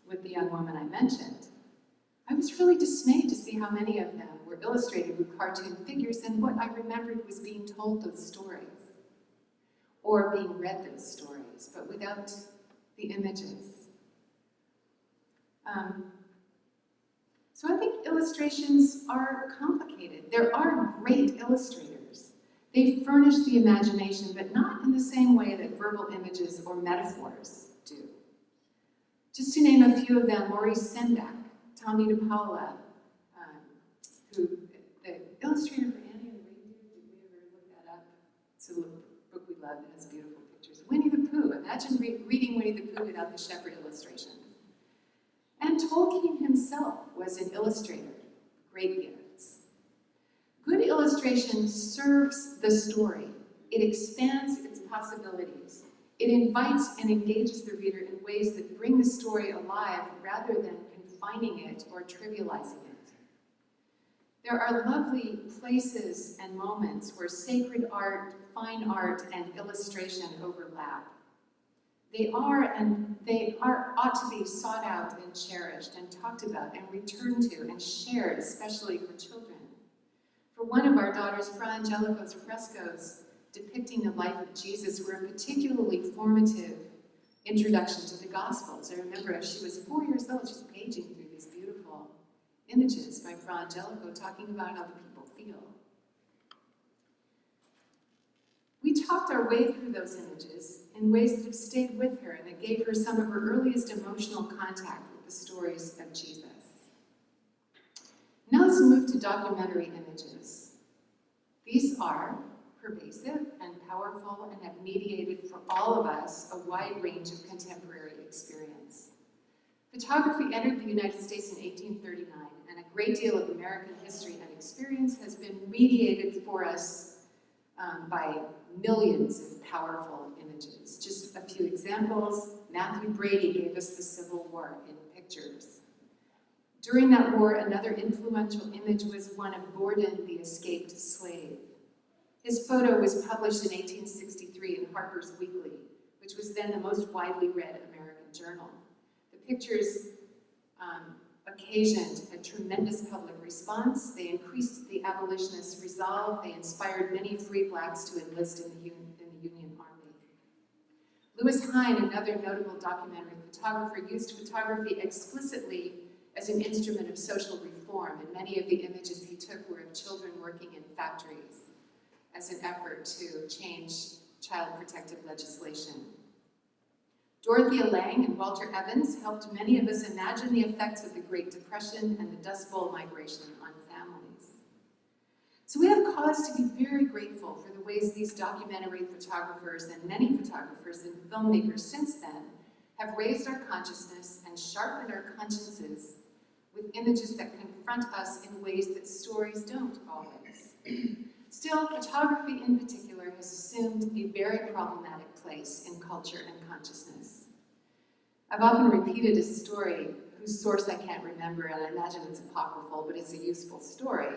with the young woman I mentioned. I was really dismayed to see how many of them were illustrated with cartoon figures, and what I remembered was being told those stories, or being read those stories, but without the images. So I think illustrations are complicated. There are great illustrators. They furnish the imagination, but not in the same way that verbal images or metaphors do. Just to name a few of them, Maurice Sendak, Tommy DePaula, who, the illustrator for Annie and the Reindeer, did we ever look that up? It's a book we love, it has beautiful pictures. Winnie the Pooh, imagine reading Winnie the Pooh without the shepherd illustrations. And Tolkien himself was an illustrator, great gifts. Good illustration serves the story. It expands its possibilities. It invites and engages the reader in ways that bring the story alive rather than confining it or trivializing it. There are lovely places and moments where sacred art, fine art, and illustration overlap. They ought to be sought out and cherished and talked about and returned to and shared, especially for children. For one of our daughters, Fra Angelico's frescoes depicting the life of Jesus were a particularly formative introduction to the Gospels. I remember as she was 4 years old, she's paging through these beautiful images by Fra Angelico talking about how the people feel. We talked our way through those images in ways that have stayed with her and that gave her some of her earliest emotional contact with the stories of Jesus. Now let's move to documentary images. These are pervasive and powerful and have mediated for all of us a wide range of contemporary experience. Photography entered the United States in 1839, and a great deal of American history and experience has been mediated for us by millions of powerful images. Just a few examples. Matthew Brady gave us the Civil War in pictures. During that war, another influential image was one of Gordon, the escaped slave. His photo was published in 1863 in Harper's Weekly, which was then the most widely read American journal. The pictures occasioned a tremendous public response. They increased the abolitionists' resolve. They inspired many free blacks to enlist in the Union Army. Lewis Hine, another notable documentary photographer, used photography explicitly as an instrument of social reform, and many of the images he took were of children working in factories as an effort to change child protective legislation. Dorothea Lange and Walter Evans helped many of us imagine the effects of the Great Depression and the Dust Bowl migration on families. So we have cause to be very grateful for the ways these documentary photographers and many photographers and filmmakers since then have raised our consciousness and sharpened our consciences with images that confront us in ways that stories don't always. Still, photography in particular has assumed a very problematic place in culture and consciousness. I've often repeated a story whose source I can't remember, and I imagine it's apocryphal, but it's a useful story.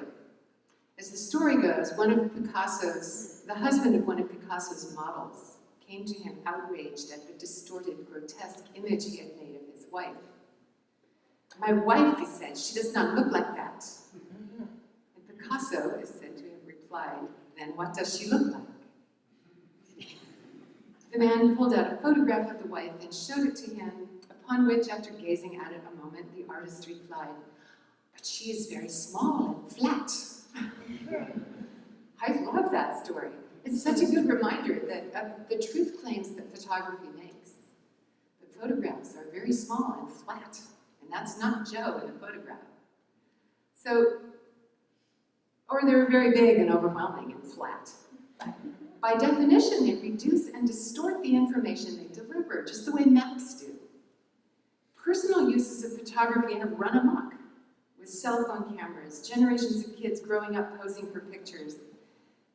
As the story goes, the husband of one of Picasso's models came to him outraged at the distorted, grotesque image he had made of his wife. "My wife," he said, "she does not look like that." And Picasso is said to have replied, "Then what does she look like?" The man pulled out a photograph of the wife and showed it to him, upon which, after gazing at it a moment, the artist replied, "But she is very small and flat." I love that story. It's such a good reminder that of the truth claims that photography makes. The photographs are very small and flat, and that's not Joe in the photograph. So, or they're very big and overwhelming and flat. By definition, they reduce and distort the information they deliver, just the way maps do. Personal uses of photography have run amok with cell phone cameras, generations of kids growing up posing for pictures.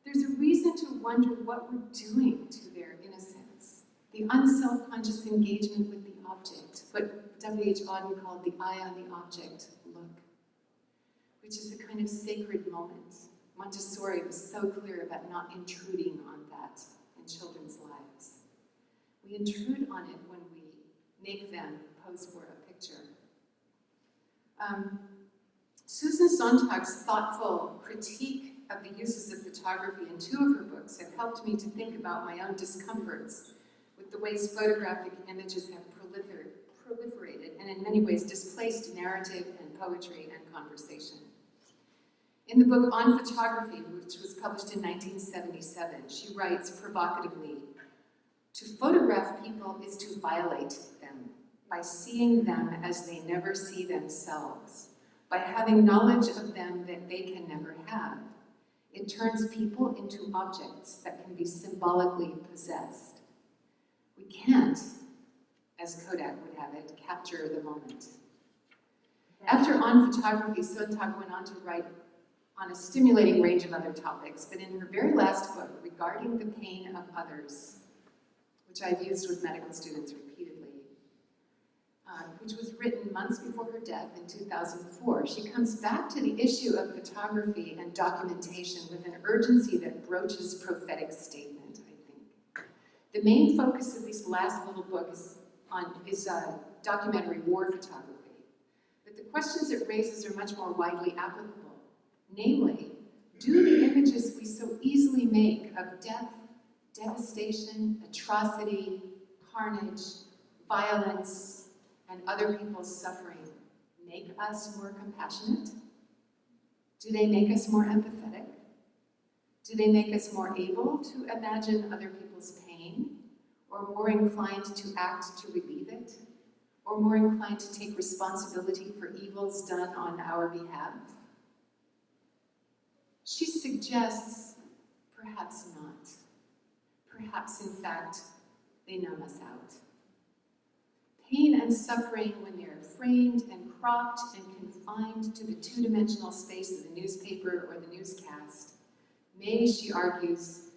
There's a reason to wonder what we're doing to their innocence, the unself-conscious engagement with the object, what W.H. Auden called the eye on the object look, which is a kind of sacred moment. Montessori was so clear about not intruding on that in children's lives. We intrude on it when we make them pose for a picture. Susan Sontag's thoughtful critique of the uses of photography in two of her books have helped me to think about my own discomforts with the ways photographic images have proliferated and in many ways displaced narrative and poetry and conversation. In the book On Photography, which was published in 1977, she writes provocatively, "To photograph people is to violate them by seeing them as they never see themselves, by having knowledge of them that they can never have. It turns people into objects that can be symbolically possessed. We can't, as Kodak would have it, capture the moment." After On Photography, Sontag went on to write on a stimulating range of other topics, but in her very last book, Regarding the Pain of Others, which I've used with medical students repeatedly, which was written months before her death in 2004, she comes back to the issue of photography and documentation with an urgency that broaches prophetic statement, I think. The main focus of this last little book is documentary war photography, but the questions it raises are much more widely applicable. Namely, do the images we so easily make of death, devastation, atrocity, carnage, violence, and other people's suffering make us more compassionate? Do they make us more empathetic? Do they make us more able to imagine other people's pain, or more inclined to act to relieve it, or more inclined to take responsibility for evils done on our behalf? She suggests, perhaps not. Perhaps, in fact, they numb us out. Pain and suffering, when they are framed and cropped and confined to the two-dimensional space of the newspaper or the newscast, may, she argues,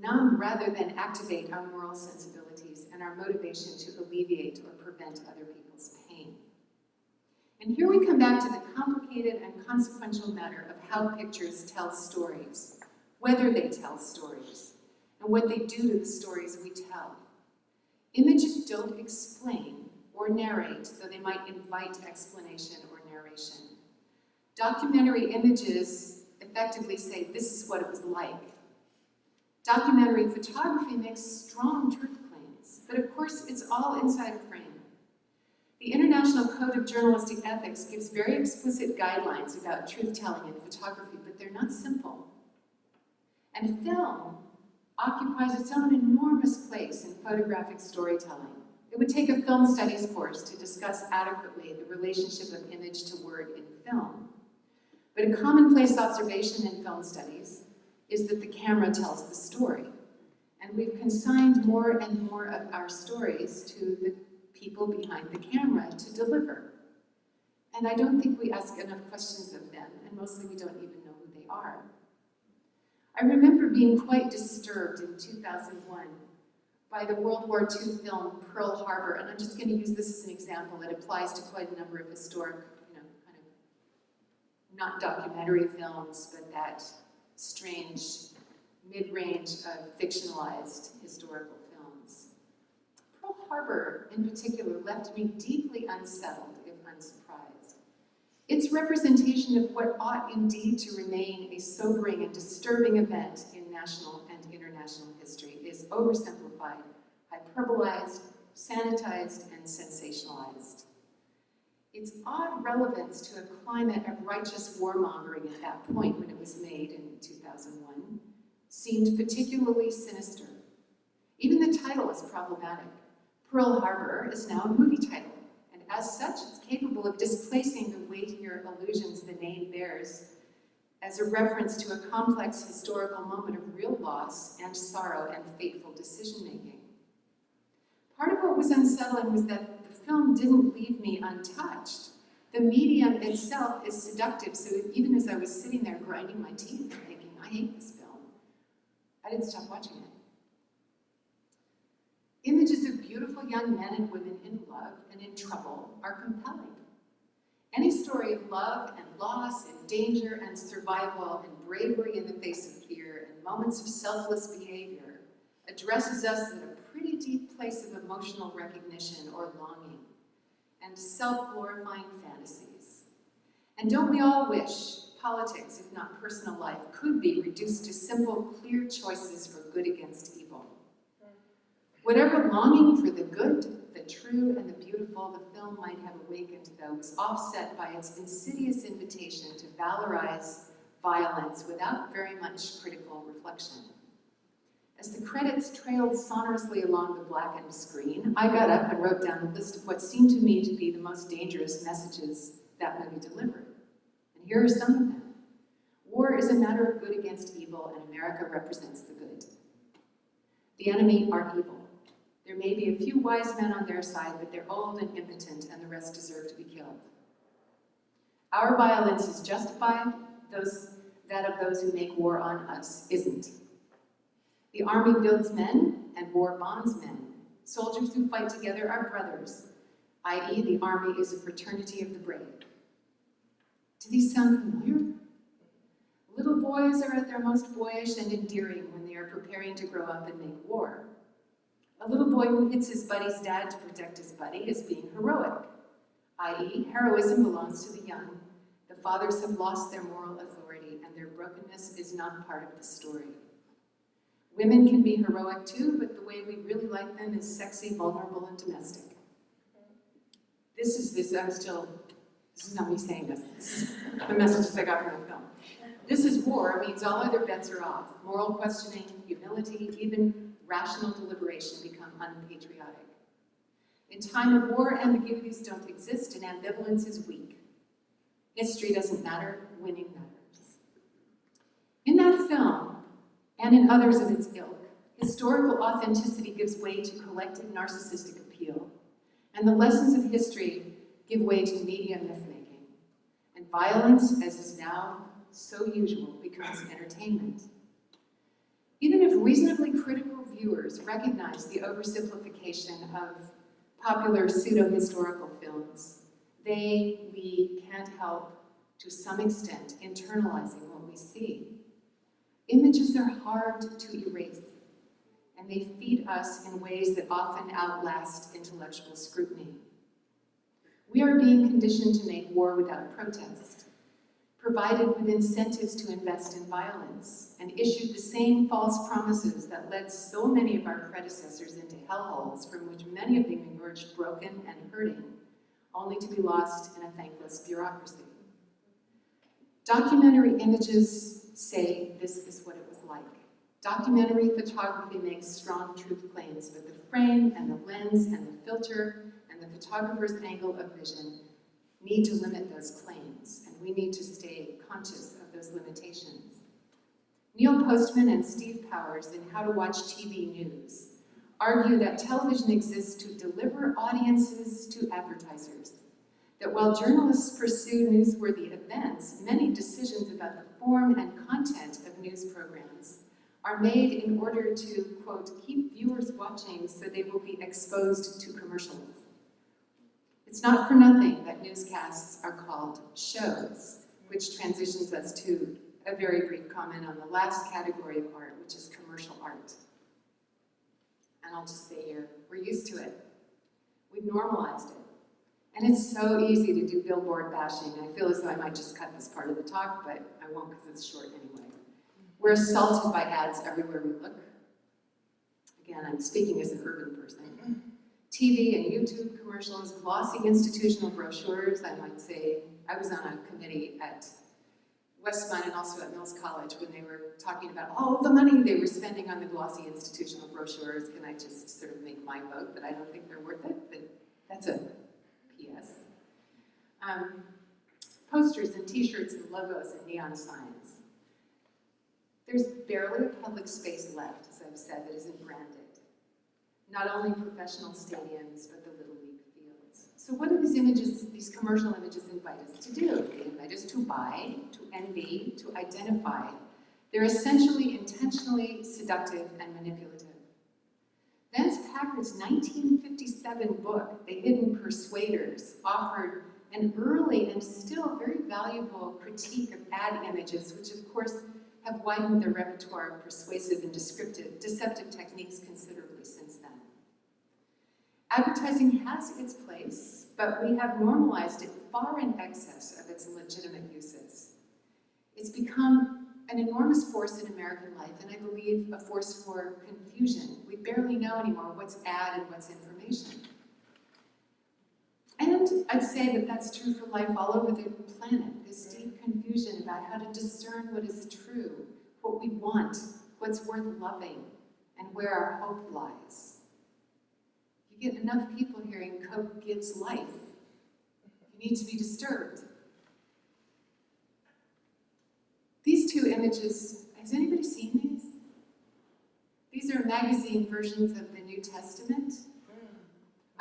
numb rather than activate our moral sensibilities and our motivation to alleviate or prevent other people's pain. And here we come back to the complicated and consequential matter of how pictures tell stories, whether they tell stories, and what they do to the stories we tell. Images don't explain or narrate, though they might invite explanation or narration. Documentary images effectively say, this is what it was like. Documentary photography makes strong truth claims, but of course it's all inside a frame. The International Code of Journalistic Ethics gives very explicit guidelines about truth-telling in photography, but they're not simple. And film occupies its own enormous place in photographic storytelling. It would take a film studies course to discuss adequately the relationship of image to word in film. But a commonplace observation in film studies is that the camera tells the story. And we've consigned more and more of our stories to the people behind the camera to deliver. And I don't think we ask enough questions of them, and mostly we don't even know who they are. I remember being quite disturbed in 2001 by the World War II film Pearl Harbor, and I'm just going to use this as an example. It applies to quite a number of historic, kind of not documentary films, but that strange mid-range of fictionalized historical films. Pearl Harbor, in particular, left me deeply unsettled, if unsurprised. Its representation of what ought indeed to remain a sobering and disturbing event in national and international history is oversimplified, hyperbolized, sanitized, and sensationalized. Its odd relevance to a climate of righteous warmongering at that point when it was made in 2001 seemed particularly sinister. Even the title is problematic. Pearl Harbor is now a movie title, and as such, it's capable of displacing the weightier allusions the name bears as a reference to a complex historical moment of real loss and sorrow and fateful decision-making. Part of what was unsettling was that the film didn't leave me untouched. The medium itself is seductive, so even as I was sitting there grinding my teeth and thinking, I hate this film, I didn't stop watching it. Images of beautiful young men and women in love and in trouble are compelling. Any story of love and loss and danger and survival and bravery in the face of fear and moments of selfless behavior addresses us at a pretty deep place of emotional recognition or longing and self-glorifying fantasies. And don't we all wish politics, if not personal life, could be reduced to simple, clear choices for good against evil? Whatever longing for the good, the true, and the beautiful the film might have awakened, though, is offset by its insidious invitation to valorize violence without very much critical reflection. As the credits trailed sonorously along the blackened screen, I got up and wrote down a list of what seemed to me to be the most dangerous messages that movie delivered. And here are some of them. War is a matter of good against evil, and America represents the good. The enemy are evil. There may be a few wise men on their side, but they're old and impotent, and the rest deserve to be killed. Our violence is justified, that of those who make war on us isn't. The army builds men, and war bonds men. Soldiers who fight together are brothers, i.e. the army is a fraternity of the brave. Do these sound familiar? Little boys are at their most boyish and endearing when they are preparing to grow up and make war. A little boy who hits his buddy's dad to protect his buddy is being heroic, i.e. heroism belongs to the young. The fathers have lost their moral authority, and their brokenness is not part of the story. Women can be heroic too, but the way we really like them is sexy, vulnerable, and domestic. This is not me saying this. This is the messages I got from the film. This is war means all other bets are off. Moral questioning, humility, even rational deliberation become unpatriotic. In time of war, ambiguities don't exist and ambivalence is weak. History doesn't matter, winning matters. In that film, and in others of its ilk, historical authenticity gives way to collective narcissistic appeal, and the lessons of history give way to media myth-making. And violence, as is now so usual, becomes entertainment. Even if reasonably critical viewers recognize the oversimplification of popular pseudo-historical films, we can't help, to some extent, internalizing what we see. Images are hard to erase, and they feed us in ways that often outlast intellectual scrutiny. We are being conditioned to make war without protest, provided with incentives to invest in violence, and issued the same false promises that led so many of our predecessors into hellholes from which many of them emerged broken and hurting, only to be lost in a thankless bureaucracy. Documentary images say this is what it was like. Documentary photography makes strong truth claims, but the frame and the lens and the filter and the photographer's angle of vision need to limit those claims, and we need to stay conscious of those limitations. Neil Postman and Steve Powers in How to Watch TV News argue that television exists to deliver audiences to advertisers, that while journalists pursue newsworthy events, many decisions about the form and content of news programs are made in order to, quote, keep viewers watching so they will be exposed to commercials. It's not for nothing that newscasts are called shows, which transitions us to a very brief comment on the last category of art, which is commercial art. And I'll just say here, we're used to it. We've normalized it. And it's so easy to do billboard bashing. I feel as though I might just cut this part of the talk, but I won't because it's short anyway. We're assaulted by ads everywhere we look. Again, I'm speaking as an urban person. TV and YouTube commercials, glossy institutional brochures, I might say. I was on a committee at Westmont and also at Mills College when they were talking about all of the money they were spending on the glossy institutional brochures. Can I just sort of make my vote that I don't think they're worth it? But that's a PS. Posters and t-shirts and logos and neon signs. There's barely a public space left, as I've said, that isn't branded. Not only professional stadiums, but the Little League fields. So what do these images, these commercial images invite us to do? They invite us to buy, to envy, to identify. They're essentially intentionally seductive and manipulative. Vance Packard's 1957 book, The Hidden Persuaders, offered an early and still very valuable critique of ad images, which of course have widened their repertoire of persuasive and deceptive techniques considerably since then. Advertising has its place, but we have normalized it far in excess of its legitimate uses. It's become an enormous force in American life, and I believe a force for confusion. We barely know anymore what's ad and what's information. And I'd say that that's true for life all over the planet, this deep confusion about how to discern what is true, what we want, what's worth loving, and where our hope lies. You get enough people hearing Coke gives life. You need to be disturbed. These two images, has anybody seen these? These are magazine versions of the New Testament.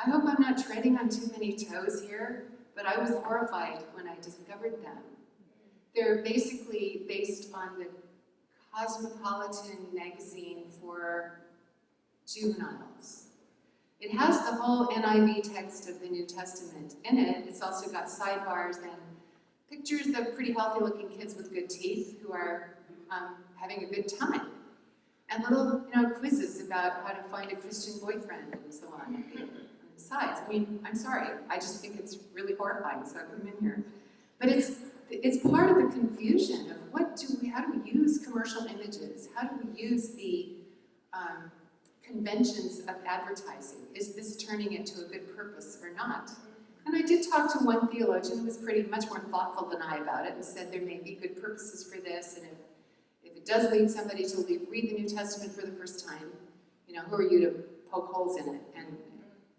I hope I'm not treading on too many toes here, but I was horrified when I discovered them. They're basically based on the Cosmopolitan magazine for juveniles. It has the whole NIV text of the New Testament in it. It's also got sidebars and pictures of pretty healthy-looking kids with good teeth who are having a good time. And little, quizzes about how to find a Christian boyfriend and so on on the sides. I mean, I'm sorry, I just think it's really horrifying, so I put them in here. But it's part of the confusion of how do we use commercial images? How do we use the conventions of advertising? Is this turning it to a good purpose or not? And I did talk to one theologian who was pretty much more thoughtful than I about it and said there may be good purposes for this, and if it does lead somebody to read the New Testament for the first time, who are you to poke holes in it? And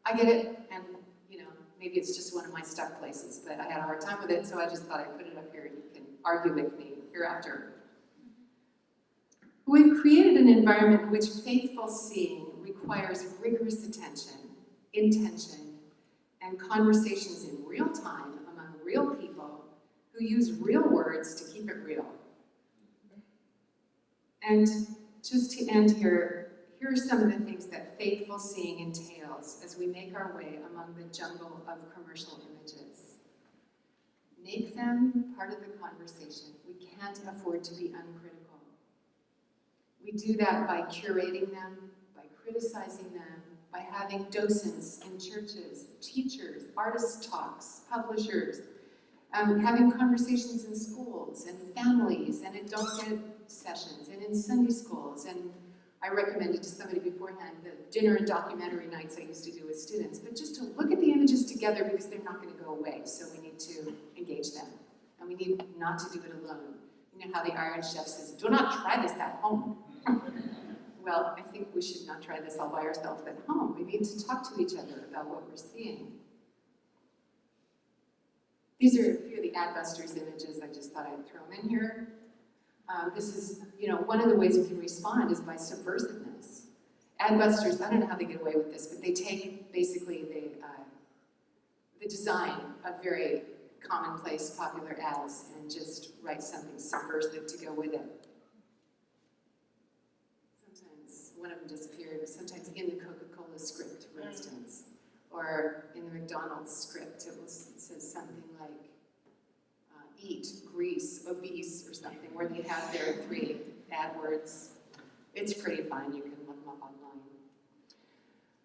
I get it, and maybe it's just one of my stuck places, but I had a hard time with it, so I just thought I'd put it up here and you can argue with me hereafter. We've created an environment in which faithful seeing requires rigorous attention, intention, and conversations in real time among real people who use real words to keep it real. And just to end here are some of the things that faithful seeing entails as we make our way among the jungle of commercial images. Make them part of the conversation. We can't afford to be uncritical. We do that by curating them, by criticizing them, by having docents in churches, teachers, artist talks, publishers, having conversations in schools and families and adult ed sessions and in Sunday schools. And I recommended to somebody beforehand the dinner and documentary nights I used to do with students, but just to look at the images together because they're not going to go away, so we need to engage them. And we need not to do it alone. You know how the Iron Chef says, do not try this at home. Well, I think we should not try this all by ourselves at home. We need to talk to each other about what we're seeing. These are a few of the Adbusters images. I just thought I'd throw them in here. This is, one of the ways we can respond is by subversiveness. Adbusters, I don't know how they get away with this, but they take basically the design of very commonplace, popular ads and just write something subversive to go with it. Sometimes one of them disappeared, sometimes in the Coca-Cola script, for instance, or in the McDonald's script, it says something like, eat, grease, obese, or something, where they have their 3 ad words. It's pretty fun, you can look them up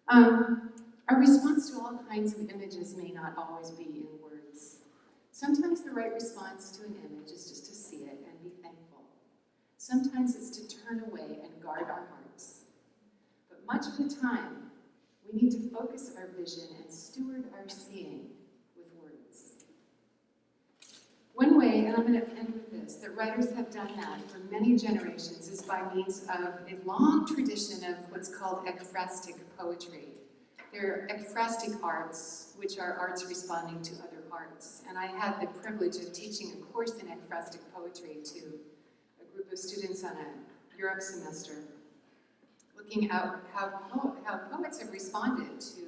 online. Our response to all kinds of images may not always be in words. Sometimes the right response to an image is just to see it and be thankful. Sometimes it's to turn away and guard our hearts. But much of the time, we need to focus our vision and steward our seeing with words. One way, and I'm going to end with this, that writers have done that for many generations is by means of a long tradition of what's called ekphrastic poetry. There are ekphrastic arts, which are arts responding to other arts. And I had the privilege of teaching a course in ekphrastic poetry to a group of students on a Europe semester, looking at how poets have responded to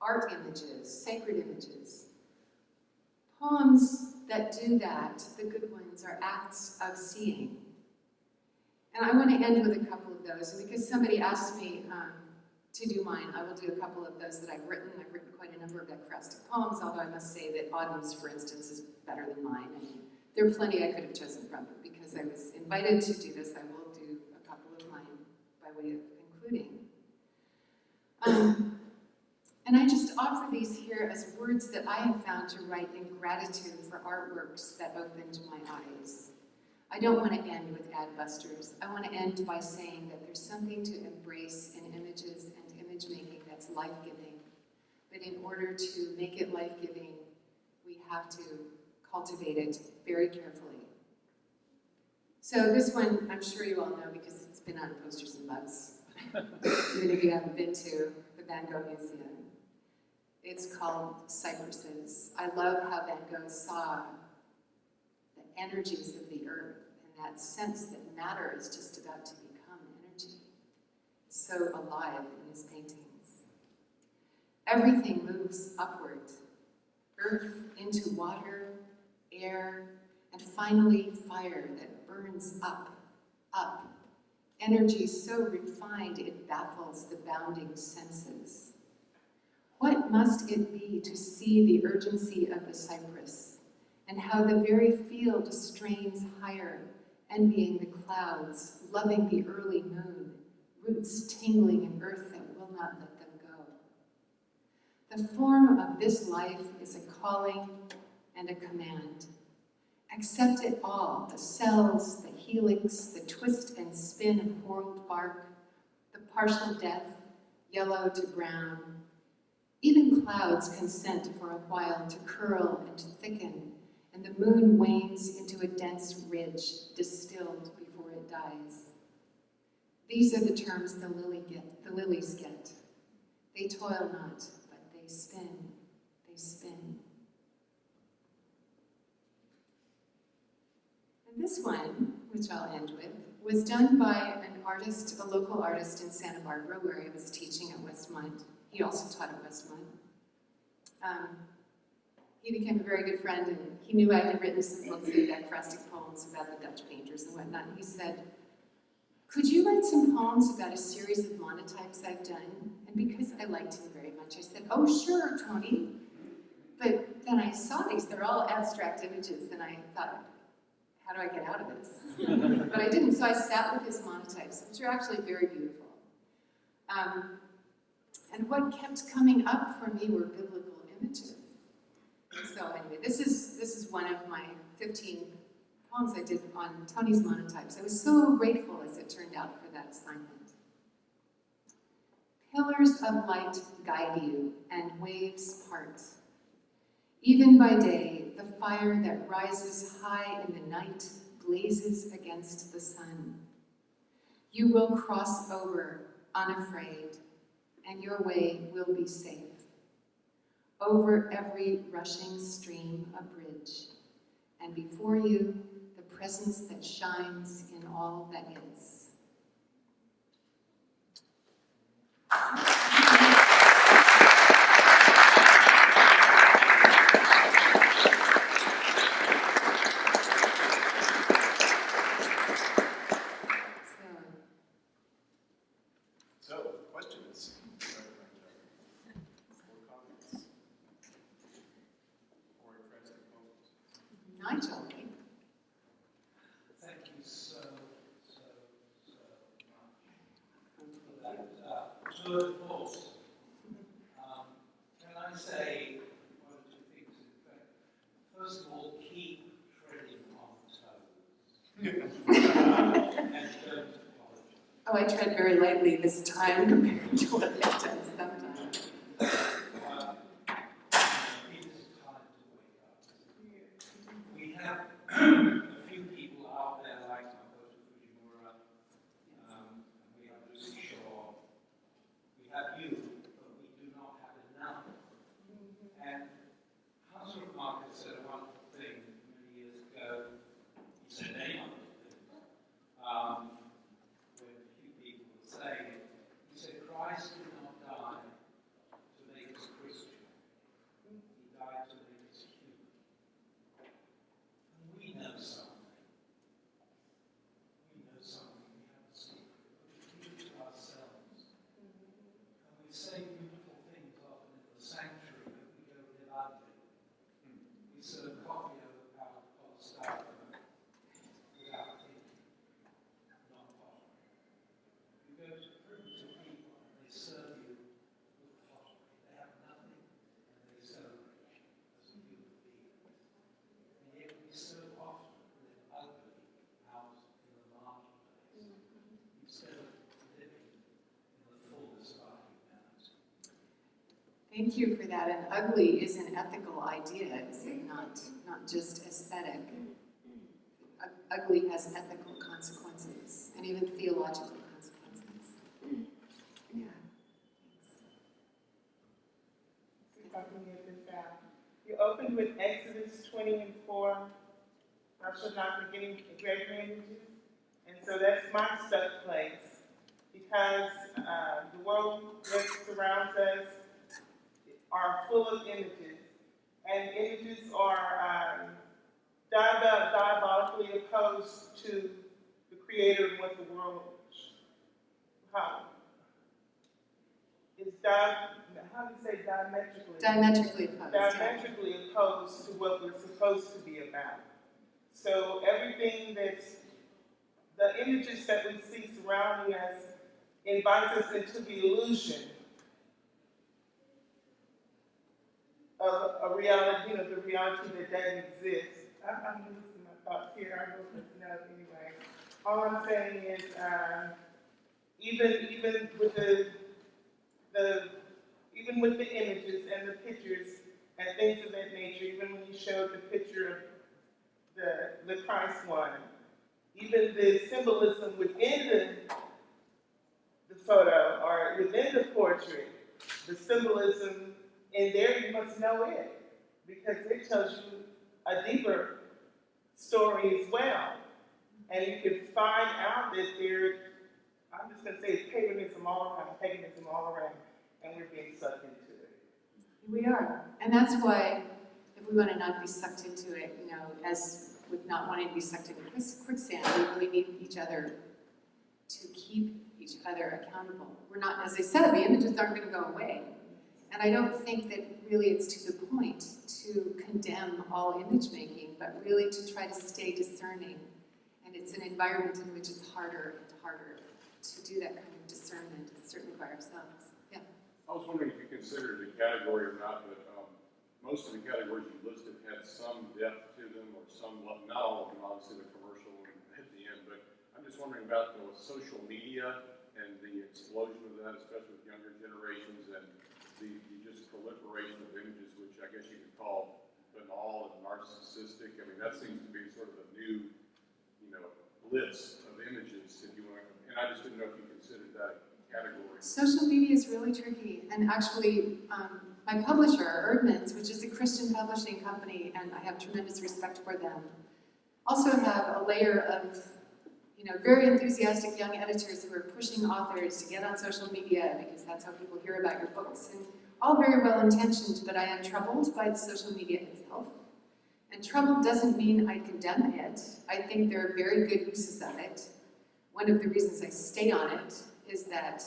art images, sacred images. Poems that do that, the good ones, are acts of seeing. And I want to end with a couple of those. And because somebody asked me to do mine, I will do a couple of those that I've written. I've written quite a number of ekphrastic poems, although I must say that Auden's, for instance, is better than mine. And there are plenty I could have chosen from, but because I was invited to do this, I will do a couple of mine by way of including. And I just offer these here as words that I have found to write in gratitude for artworks that opened my eyes. I don't want to end with Adbusters. I want to end by saying that there's something to embrace in images and image making that's life-giving. But in order to make it life-giving, we have to cultivate it very carefully. So this one, I'm sure you all know because it's been on posters and bugs, even if you haven't been to the Van Gogh Museum. It's called Cypresses. I love how Van Gogh saw the energies of the earth and that sense that matter is just about to become energy. It's so alive in his paintings. Everything moves upward. Earth into water, air, and finally fire that burns up, up. Energy so refined it baffles the bounding senses. What must it be to see the urgency of the cypress, and how the very field strains higher, envying the clouds, loving the early moon, roots tingling in earth that will not let them go. The form of this life is a calling and a command. Accept it all, the cells, the helix, the twist and spin of whorled bark, the partial death, yellow to brown. Even clouds consent for a while to curl and to thicken, and the moon wanes into a dense ridge, distilled before it dies. These are the terms the lilies get. They toil not, but they spin, they spin. And this one, which I'll end with, was done by an artist, a local artist in Santa Barbara, where I was teaching at Westmont. He also taught at Westmont. He became a very good friend, and he knew I had written some books of ekphrastic poems about the Dutch painters and whatnot. And he said, "Could you write some poems about a series of monotypes I've done?" And because I liked him very much, I said, "Oh, sure, Tony." But then I saw these, they're all abstract images, and I thought, how do I get out of this? But I didn't, so I sat with his monotypes, which are actually very beautiful. And what kept coming up for me were biblical images. So anyway, this is one of my 15 poems I did on Tony's monotypes. I was so grateful, as it turned out, for that assignment. Pillars of light guide you, and waves part. Even by day, the fire that rises high in the night blazes against the sun. You will cross over unafraid, and your way will be safe. Over every rushing stream a bridge, and before you, the presence that shines in all that is. So, questions? Or comments? Or impressive poems? Nigel. Thank you so much for that tour de force. Can I say one or two things? In fact, first of all, keep treading on toes. And don't apologize. Oh, I tread very lightly this time compared to what I've done sometimes. It is time to wake up. We have a few people out there like Makoto Fujimura, and we have Lucy Shaw. We have you, but we do not have enough. And Hans Market said a wonderful thing many years ago. He said many wonderful things. When a few people were saying it, he said, Christ did not die to make us Christian. He died to make us human. And we know something. We know something. We have a secret. But we keep it to ourselves. And we say beautiful things often in the sanctuary, but we go live ugly. We serve coffee out of polystyrene without thinking, not pottery. You go to primitive people and they serve you with pottery. They have nothing and they celebrate you as a human being. And yet we so often live ugly out in the marketplace instead of living in the fullness of our humanity. Thank you for that. And ugly is an ethical idea, is it not? Not just aesthetic. Ugly has ethical consequences and even theological consequences. Yeah. If I can get this out. You opened with Exodus 20:4. Thou shalt not be getting great images. And so that's my stuck place. Because the world that surrounds us are full of images. And images are diabolically opposed to the Creator and what the world how do you say diametrically? Diametrically opposed. Diametrically opposed to what we're supposed to be about. So everything that's, the images that we see surrounding us invites us into the illusion of a reality, the reality that doesn't exist. I'm losing my thoughts here, I don't know anyway. All I'm saying is, even with even with the images and the pictures and things of that nature, even when you showed the picture of the Christ one, even the symbolism within the photo or within the portrait, the symbolism in there, you must know it, because it tells you a deeper story as well. And you can find out that there, I'm just going to say, it's paganism all around, and we're being sucked into it. We are. And that's why, if we want to not be sucked into it, you know, as with not wanting to be sucked into quicksand, we really need each other to keep each other accountable. We're not, as I said, the images aren't going to go away. And I don't think that really it's to the point to condemn all image making, but really to try to stay discerning. And it's an environment in which it's harder and harder to do that kind of discernment, certainly by ourselves. Yeah. I was wondering if you considered the category or not, but most of the categories you listed had some depth to them or some, not all of them, obviously the commercial at the end, but I'm just wondering about the social media and the explosion of that, especially with younger generations, and the just proliferation of images, which I guess you could call banal and narcissistic. I mean, that seems to be sort of a new, list of images, if you want to, and I just didn't know if you considered that category. Social media is really tricky, and actually, my publisher, Erdmans, which is a Christian publishing company, and I have tremendous respect for them, also have a layer of, very enthusiastic young editors who are pushing authors to get on social media because that's how people hear about your books, and all very well intentioned, but I am troubled by the social media itself. And troubled doesn't mean I condemn it. I think there are very good uses of it. One of the reasons I stay on it is that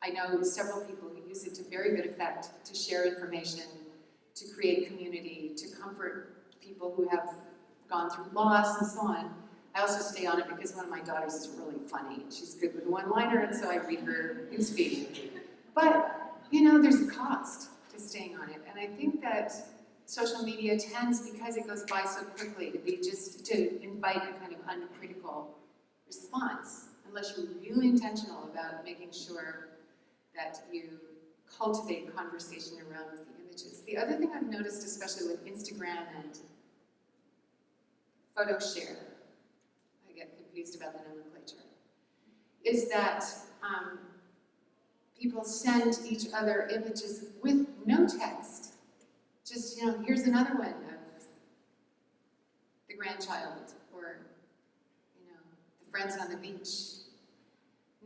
I know several people who use it to very good effect to share information, to create community, to comfort people who have gone through loss and so on. I also stay on it because one of my daughters is really funny. She's good with one-liner, and so I read her newsfeed. But, there's a cost to staying on it. And I think that social media tends, because it goes by so quickly, to invite a kind of uncritical response, unless you're really intentional about making sure that you cultivate conversation around the images. The other thing I've noticed, especially with Instagram and photo share, I get confused about the nomenclature, is that people send each other images with no text. Just, here's another one of the grandchild, or, the friends on the beach.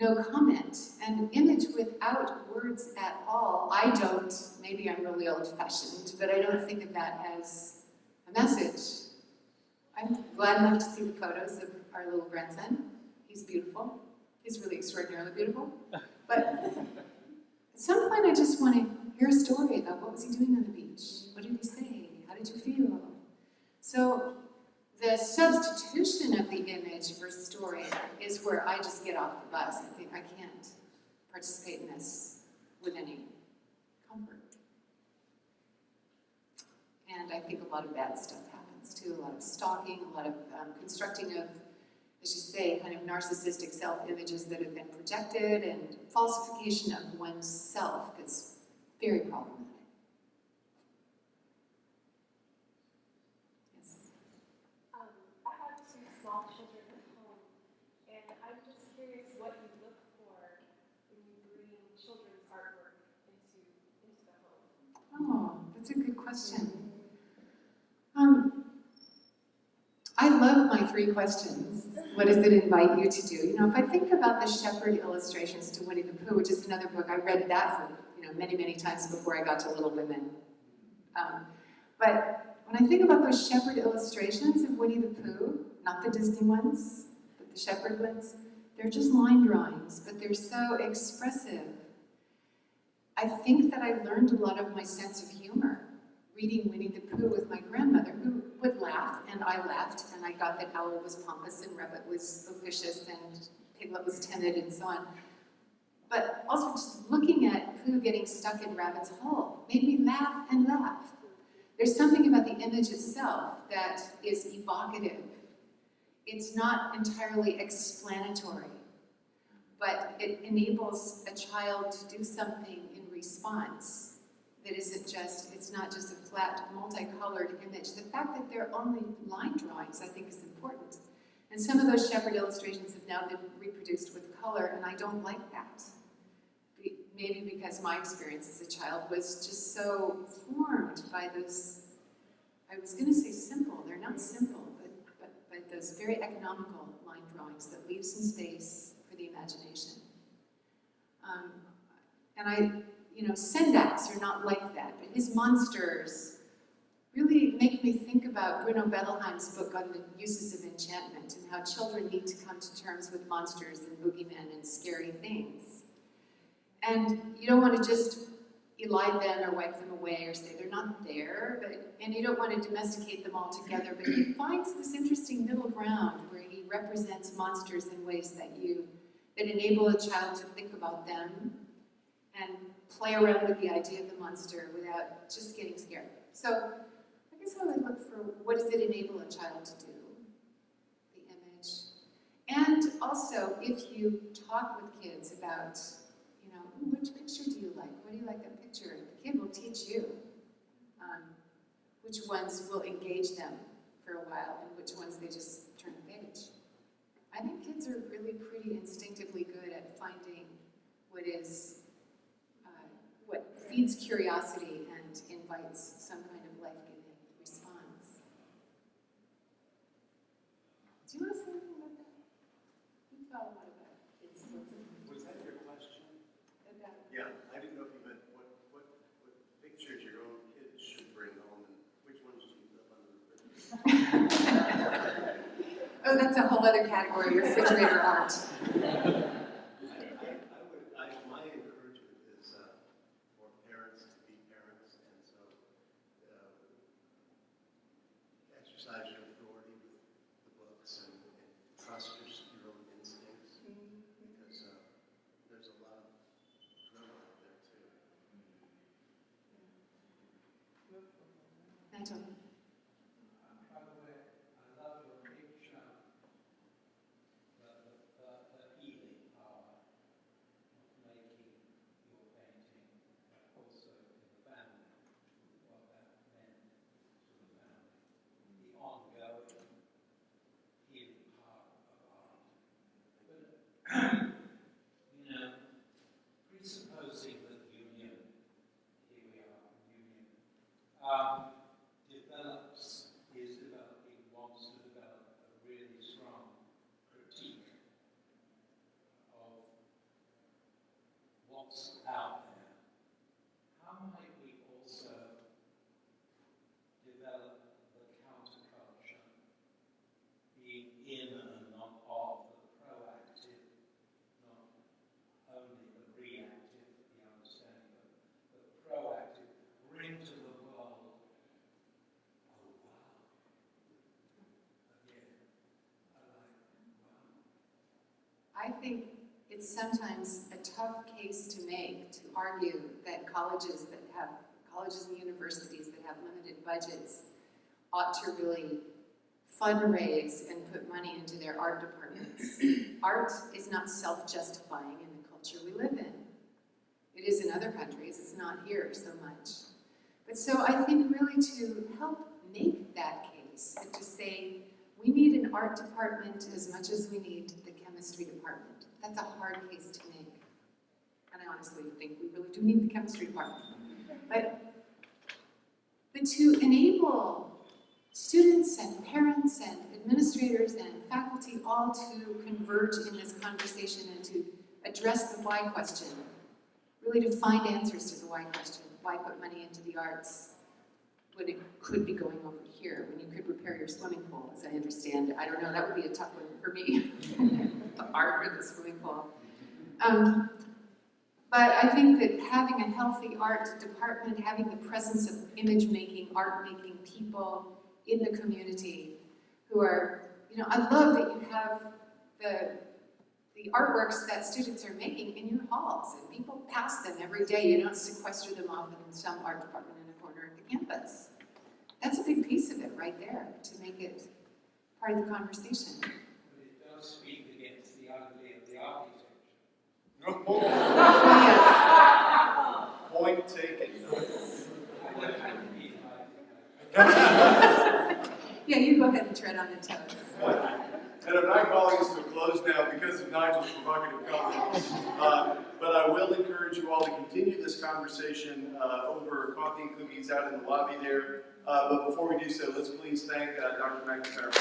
No comment, an image without words at all. I don't, maybe I'm really old-fashioned, but I don't think of that as a message. I'm glad enough to see the photos of our little grandson. He's beautiful. He's really extraordinarily beautiful. But at some point I just want to hear a story about what was he doing on the beach? What did he say? How did you feel? So the substitution of the image for story is where I just get off the bus. I think I can't participate in this with any comfort. And I think a lot of bad stuff happens too, a lot of stalking, a lot of constructing of, as you say, kind of narcissistic self-images that have been projected, and falsification of one's self that's very problematic. Yes? I have two small children at home, and I'm just curious what you look for when you bring children's artwork into the home. Oh, that's a good question. I love my 3 questions. What does it invite you to do? If I think about the shepherd illustrations to Winnie the Pooh, which is another book, I read that for many, many times before I got to Little Women. But when I think about those shepherd illustrations of Winnie the Pooh, not the Disney ones, but the shepherd ones, they're just line drawings, but they're so expressive. I think that I learned a lot of my sense of humor reading Winnie the Pooh with my grandmother, who would laugh, and I laughed, and I got that Owl was pompous and Rabbit was officious and Piglet was timid and so on. But also just looking at Pooh getting stuck in Rabbit's hole made me laugh and laugh. There's something about the image itself that is evocative. It's not entirely explanatory, but it enables a child to do something in response that it's not just a flat, multicolored image. The fact that they're only line drawings, I think, is important. And some of those shepherd illustrations have now been reproduced with color, and I don't like that. Maybe because my experience as a child was just so formed by those, I was going to say simple, they're not simple, but with those very economical line drawings that leave some space for the imagination. Sendak's are not like that, but his monsters really make me think about Bruno Bettelheim's book on the uses of enchantment and how children need to come to terms with monsters and boogeymen and scary things. And you don't want to just elide them or wipe them away or say they're not there, and you don't want to domesticate them altogether, but he finds this interesting middle ground where he represents monsters in ways that enable a child to think about them and play around with the idea of the monster without just getting scared. So I guess I would look for what does it enable a child to do, the image. And also, if you talk with kids about, which picture do you like? What do you like that picture? The kid will teach you which ones will engage them for a while and which ones they just turn the page. I think kids are really pretty instinctively good at finding what feeds curiosity and invites some kind of life-giving response. Do you want to say anything about that? You thought a lot about kids. Was that your question? About Yeah, I didn't know if you meant what pictures your own kids should bring home and which ones you keep up under the refrigerator. Oh, that's a whole other category, refrigerator art. My encouragement is for parents to be parents, and so exercise your authority with the books and trust your own instincts, because there's a lot of drill out there too. Nigel. By the way, I love your picture, the healing power of making your painting, also in the family, what that meant to the family, the ongoing healing power of art. But, presupposing that union, here we are, union, wants to develop a really strong critique of what's out there. How might we also develop the counterculture, being in and not of, the proactive, not only the reactive, the understanding, but the proactive, bring to the world, oh wow. Again, I like, wow. I think it's sometimes a tough case to make, to argue that colleges and universities that have limited budgets ought to really fundraise and put money into their art departments. Art is not self-justifying in the culture we live in. It is in other countries, it's not here so much. But so I think really to help make that case and to say we need an art department as much as we need the chemistry department. That's a hard case to make. And I honestly think we really do need the chemistry department. But to enable students and parents and administrators and faculty all to converge in this conversation and to address the why question, really to find answers to the why question. Why put money into the arts when it could be going over here, when you could repair your swimming pool, as I understand. I don't know, that would be a tough one for me, the art or the swimming pool. But I think that having a healthy art department, having the presence of image-making, art-making people in the community who are, I love that you have the artworks that students are making in your halls, and people pass them every day. You don't sequester them off in some art department in a corner of the campus. That's a big piece of it right there, to make it part of the conversation. But it does speak against the ugly of the architecture. Point taken. Yeah, you go ahead and tread on the toes. And I'm not calling us to a close now because of Nigel's provocative comment, but I will encourage you all to continue continue this conversation over coffee and cookies out in the lobby there. But before we do so, let's please thank Dr. McIntyre.